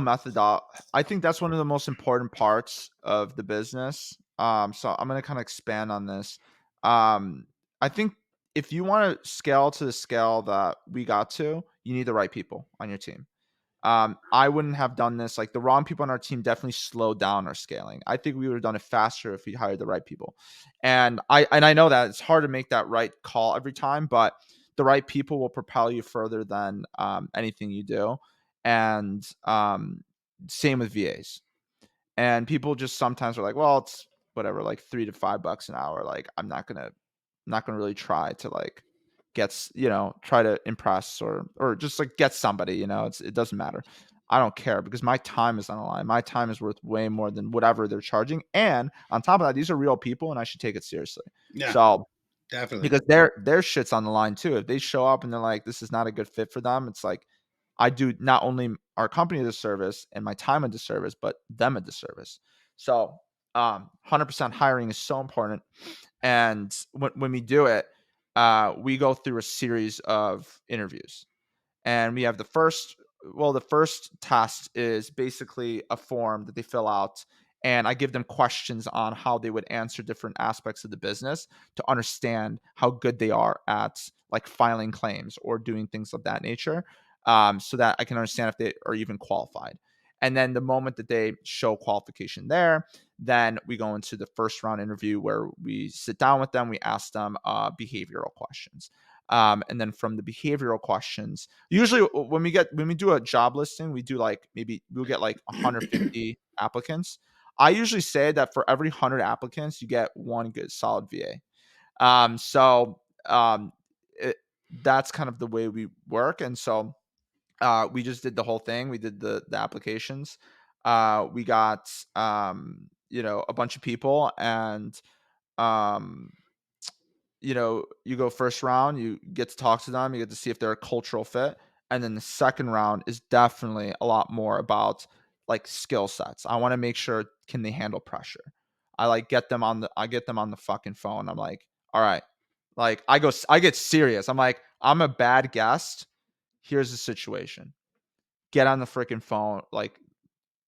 I think that's one of the most important parts of the business. So I'm gonna kind of expand on this. I think if you want to scale to the scale that we got to, you need the right people on your team. I wouldn't have done this. Like the wrong people on our team definitely slowed down our scaling. I think we would have done it faster if we hired the right people. And I know that it's hard to make that right call every time, but the right people will propel you further than anything you do. And same with VAs. And people just sometimes are like, well, it's whatever, like $3 to $5 an hour. Like not gonna really try to like try to impress or just like get somebody. It doesn't matter. I don't care because my time is on the line. My time is worth way more than whatever they're charging. And on top of that, these are real people, and I should take it seriously. Yeah, so definitely. because their shit's on the line too. If they show up and they're like, this is not a good fit for them, it's like I do not only our company a disservice and my time a disservice, but them a disservice. So 100% hiring is so important. And when we do it, we go through a series of interviews. And we have the first test is basically a form that they fill out. And I give them questions on how they would answer different aspects of the business to understand how good they are at like filing claims or doing things of that nature, so that I can understand if they are even qualified. And then the moment that they show qualification there, then we go into the first round interview where we sit down with them. We ask them behavioral questions. And then from the behavioral questions, usually when we do a job listing, we do like maybe we'll get like 150 applicants. I usually say that for every 100 applicants, you get one good solid VA. So that's kind of the way we work. And so we just did the whole thing. We did the applications. We got a bunch of people, and um, you go first round, you get to talk to them, you get to see if they're a cultural fit. And then the second round is definitely a lot more about like skill sets. I want to make sure, can they handle pressure? I get them on the fucking phone. I'm like, all right. Like I get serious. I'm like, I'm a bad guest. Here's the situation. Get on the freaking phone. Like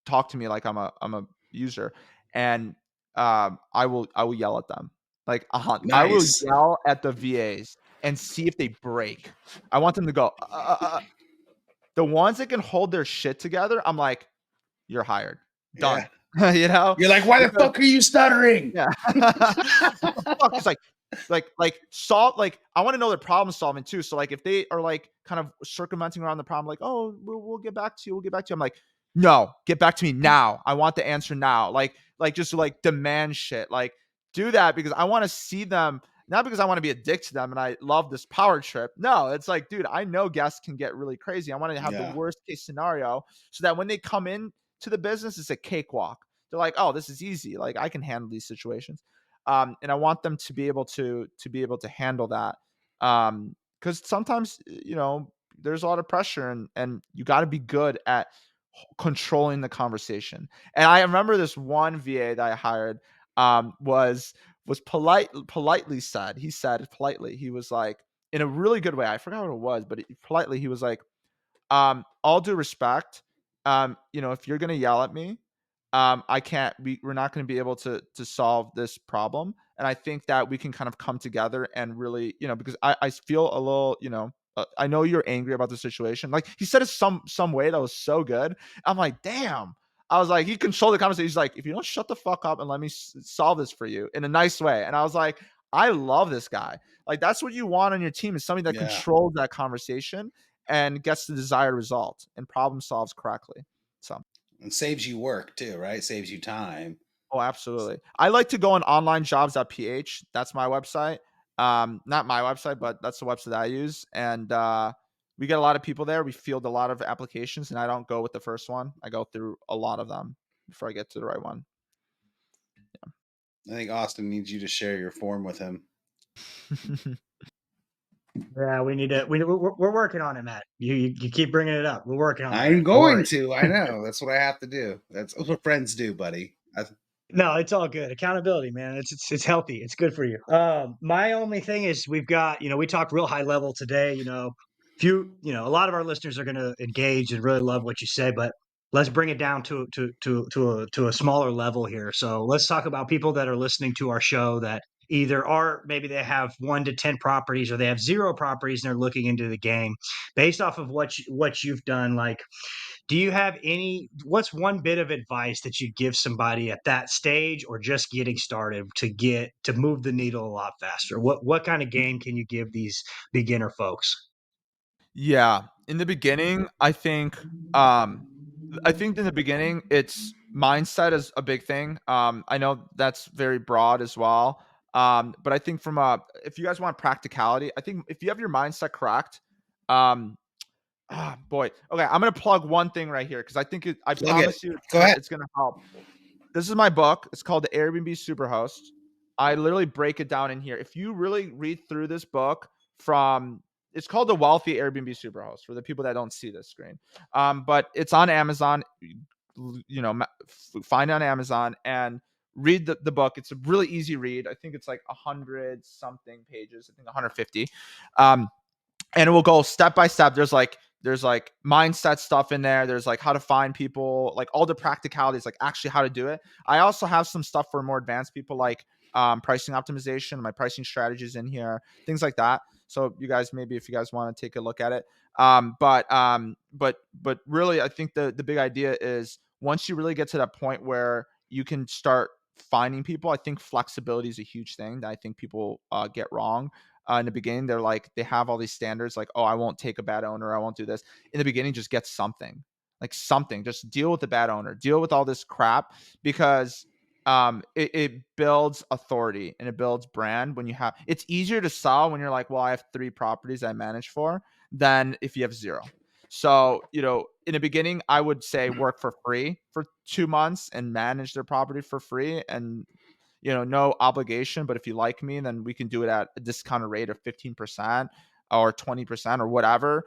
talk to me like I'm a user. And I will yell at them. Like I will Nice. yell at the VAs and see if they break. I want them to go. The ones that can hold their shit together, I'm like, you're hired. Done. Yeah. You're like, why the fuck are you stuttering? Yeah. Fuck. It's like solve. Like I want to know their problem solving too. So like if they are like kind of circumventing around the problem, like, oh, we'll get back to you. We'll get back to you. I'm like, no, get back to me now. I want the answer now. Like just like demand shit. Like do that because I want to see them. Not because I want to be a dick to them and I love this power trip. No, it's like, dude, I know guests can get really crazy. I want to have the worst case scenario so that when they come in to the business, it's a cakewalk. They're like, oh, this is easy. Like I can handle these situations. And I want them to be able to handle that. Because sometimes, there's a lot of pressure and you got to be good at controlling the conversation. And I remember this one VA that I hired was politely said. He said politely, he was like, in a really good way. I forgot what it was, but politely, he was like, all due respect, if you're gonna yell at me, we're not going to be able to solve this problem. And I think that we can kind of come together and really, because I feel a little, I know you're angry about the situation. Like he said it some way that was so good. I'm like, damn. I was like, he controlled the conversation. He's like, if you don't shut the fuck up and let me solve this for you in a nice way. And I was like, I love this guy. Like that's what you want on your team, is somebody that controls that conversation and gets the desired result and problem solves correctly. So. And saves you work too, right? Saves you time. Oh, absolutely. I like to go on onlinejobs.ph. That's my website. Not my website, but that's the website I use. And we get a lot of people there. We field a lot of applications, and I don't go with the first one. I go through a lot of them before I get to the right one. Yeah. I think Austin needs you to share your form with him. Yeah, we're working on it, Matt. You keep bringing it up. We're working on it. I'm going to. I know. That's what I have to do. That's what friends do, buddy. No, it's all good. Accountability, man. It's healthy. It's good for you. My only thing is we've got, we talked real high level today, a lot of our listeners are going to engage and really love what you say, but let's bring it down to a smaller level here. So let's talk about people that are listening to our show that either are, maybe they have 1 to 10 properties, or they have 0 properties and they're looking into the game. Based off of what you've done, like, do you have what's one bit of advice that you give somebody at that stage or just getting started to move the needle a lot faster? What kind of game can you give these beginner folks? Yeah, in the beginning, I think in the beginning, it's mindset is a big thing. I know that's very broad as well. But I think if you guys want practicality, I think if you have your mindset correct, um, boy, okay, I'm gonna plug one thing right here because I Plug it. promise you, Go ahead. it's gonna help. This is my book. It's called the Airbnb Superhost. I literally break it down in here. If you really read through this book from it's called the Wealthy Airbnb Superhost for the people that don't see this screen. But it's on Amazon. Find it on Amazon and read the book. It's a really easy read. I think it's like 100 something pages. I think 150. And it will go step by step. There's like mindset stuff in there. There's like how to find people, like all the practicalities, like actually how to do it. I also have some stuff for more advanced people, like pricing optimization, my pricing strategies in here, things like that. So you guys, maybe if you guys want to take a look at it. But really, I think the big idea is once you really get to that point where you can start finding people, I think flexibility is a huge thing that I think people get wrong. In the beginning, they have all these standards, like, oh, I won't take a bad owner, I won't do this. In the beginning, just get something, like something. Just deal with the bad owner, deal with all this crap, because it builds authority and it builds brand. It's easier to sell when you're like, well, I have 3 properties I manage for, than if you have 0. So, in the beginning, I would say work for free for 2 months and manage their property for free, and no obligation. But if you like me, then we can do it at a discounted rate of 15% or 20% or whatever,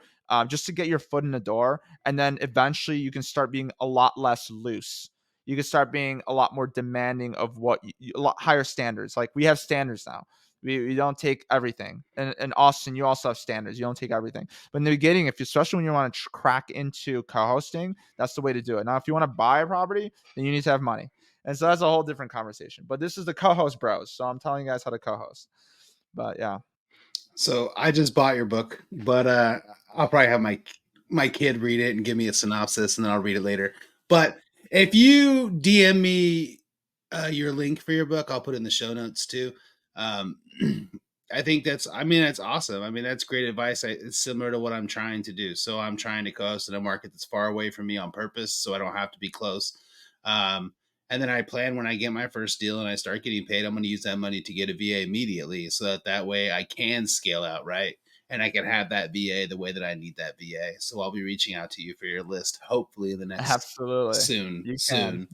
just to get your foot in the door. And then eventually you can start being a lot less loose. You can start being a lot more demanding of a lot higher standards. Like, we have standards now. We don't take everything. And Austin, you also have standards. You don't take everything. But in the beginning, especially when you want to crack into co-hosting, that's the way to do it. Now, if you want to buy a property, then you need to have money. And so that's a whole different conversation. But this is the co-host bros. So I'm telling you guys how to co-host. But yeah. So I just bought your book, but I'll probably have my kid read it and give me a synopsis, and then I'll read it later. But if you DM me your link for your book, I'll put it in the show notes too. Um, I think that's awesome. I mean, that's great advice. It's similar to what I'm trying to do. So I'm trying to co-host in a market that's far away from me on purpose, so I don't have to be close. And then I plan, when I get my first deal and I start getting paid, I'm going to use that money to get a VA immediately, so that way I can scale out, right? And I can have that VA the way that I need that VA. So I'll be reaching out to you for your list, hopefully in the next Absolutely. soon. You can.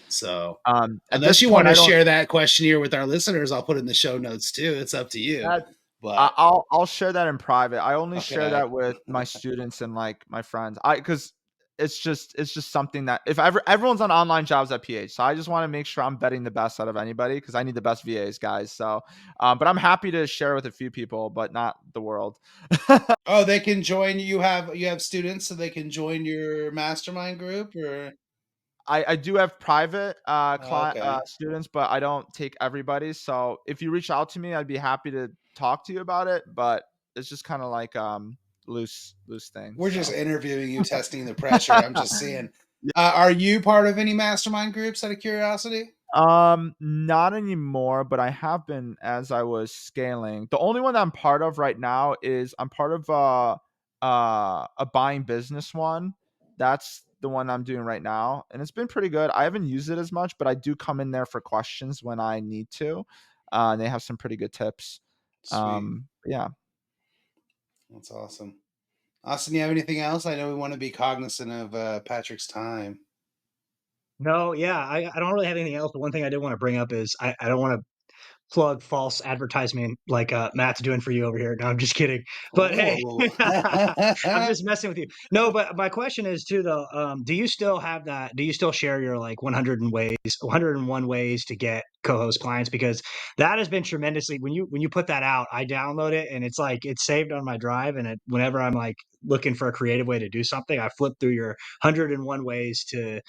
So At unless this you point, want to I don't. share that questionnaire with our listeners, I'll put it in the show notes too. It's up to you. But I'll share that in private. I only share okay. that with my students and like my friends. Because it's just something that if everyone's on online jobs at PH, so I just want to make sure I'm betting the best out of anybody, because I need the best VAs, guys. So, but I'm happy to share with a few people, but not the world. Oh, they can join. You have students, so they can join your mastermind group, or I do have private okay. students, but I don't take everybody. So if you reach out to me, I'd be happy to talk to you about it. But it's just kind of like loose things. We're just So interviewing you, testing the pressure. I'm just seeing. Are you part of any mastermind groups out of curiosity? Not anymore, but I have been as I was scaling. The only one that I'm part of right now is I'm part of a buying business one. That's the one I'm doing right now, and it's been pretty good. I haven't used it as much, but I do come in there for questions when I need to. And they have some pretty good tips. Sweet. Yeah. That's awesome. Austin, you have anything else? I know we want to be cognizant of Patrick's time. No, yeah, I don't really have anything else. But one thing I did want to bring up is I don't want to plug false advertisement like Matt's doing for you over here. No, I'm just kidding. But hey, Whoa. I'm just messing with you. No, but my question is too though, do you still have that? Do you still share your like 101 ways to get co-host clients? Because that has been tremendously when you put that out, I download it and it's like it's saved on my drive, and whenever I'm like looking for a creative way to do something, I flip through your 101 ways to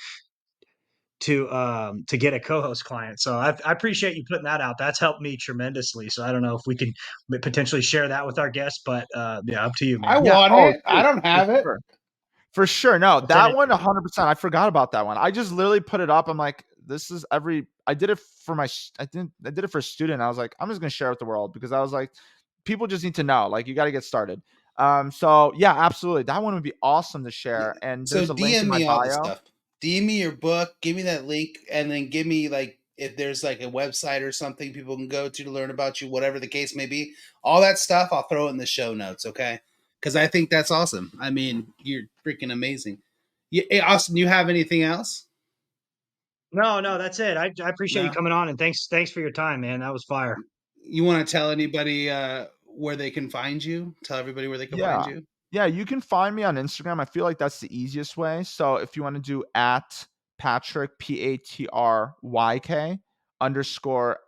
get a co-host client. So I appreciate you putting that out. That's helped me tremendously. So I don't know if we can potentially share that with our guests, but yeah, up to you, I man. Yeah. want Oh, it. I dude, don't have for it. sure. For sure. No, I'll send that it. one 100%. I forgot about that one. I just literally put it up. I'm like, this is I did it for I did it for a student. I was like, I'm just going to share it with the world because I was like, people just need to know, like, you got to get started. So yeah, absolutely. That one would be awesome to Yeah. share. And So there's a link DM in my me all the bio. stuff. DM me your book. Give me that link, and then give me like if there's like a website or something people can go to learn about you, whatever the case may be. All that stuff, I'll throw it in the show notes, okay? Because I think that's awesome. I mean, you're freaking amazing. Hey, Austin, you have anything else? No, that's it. I appreciate you No. coming on, and thanks for your time, man. That was fire. You want to tell anybody where they can find you? Tell everybody where they can find Yeah. you. Yeah, you can find me on Instagram. I feel like that's the easiest way. So if you want to do at Patryk Patryk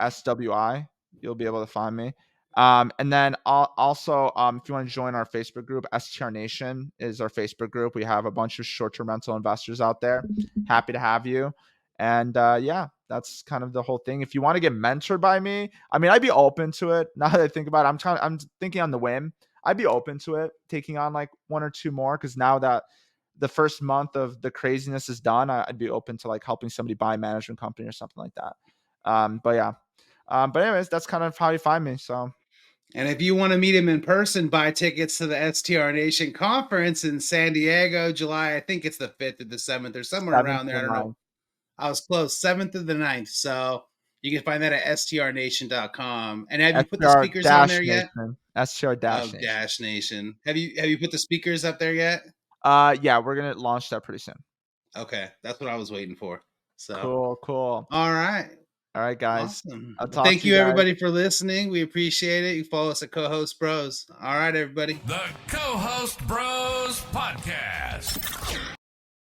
_SWI, you'll be able to find me. And then also, if you want to join our Facebook group, STR Nation is our Facebook group. We have a bunch of short-term rental investors out there. Happy to have you. And yeah, that's kind of the whole thing. If you want to get mentored by me, I mean, I'd be open to it. Now that I think about it, I'm thinking on the whim. I'd be open to it, taking on like one or two more, because now that the first month of the craziness is done, I'd be open to like helping somebody buy a management company or something like that. But yeah. But anyways, that's kind of how you find me. So And if you want to meet him in person, buy tickets to the STR Nation conference in San Diego, July. I think it's the 5th or the 7th or somewhere 7th around there. I to don't 9th. know. I was close, 7th to the 9th. So you can find that at strnation.com. And have you put the STR speakers on dash there yet? nation. STR Oh, dash nation. Dash Nation. Have you put the speakers up there yet? Yeah, we're gonna launch that pretty soon. Okay, that's what I was waiting for. So, Cool. all right. All right, guys. Awesome. I'll Well, talk thank to you you, guys. everybody, for listening. We appreciate it. You follow us at Co-Host Bros. All right, everybody. The Co-Host Bros Podcast.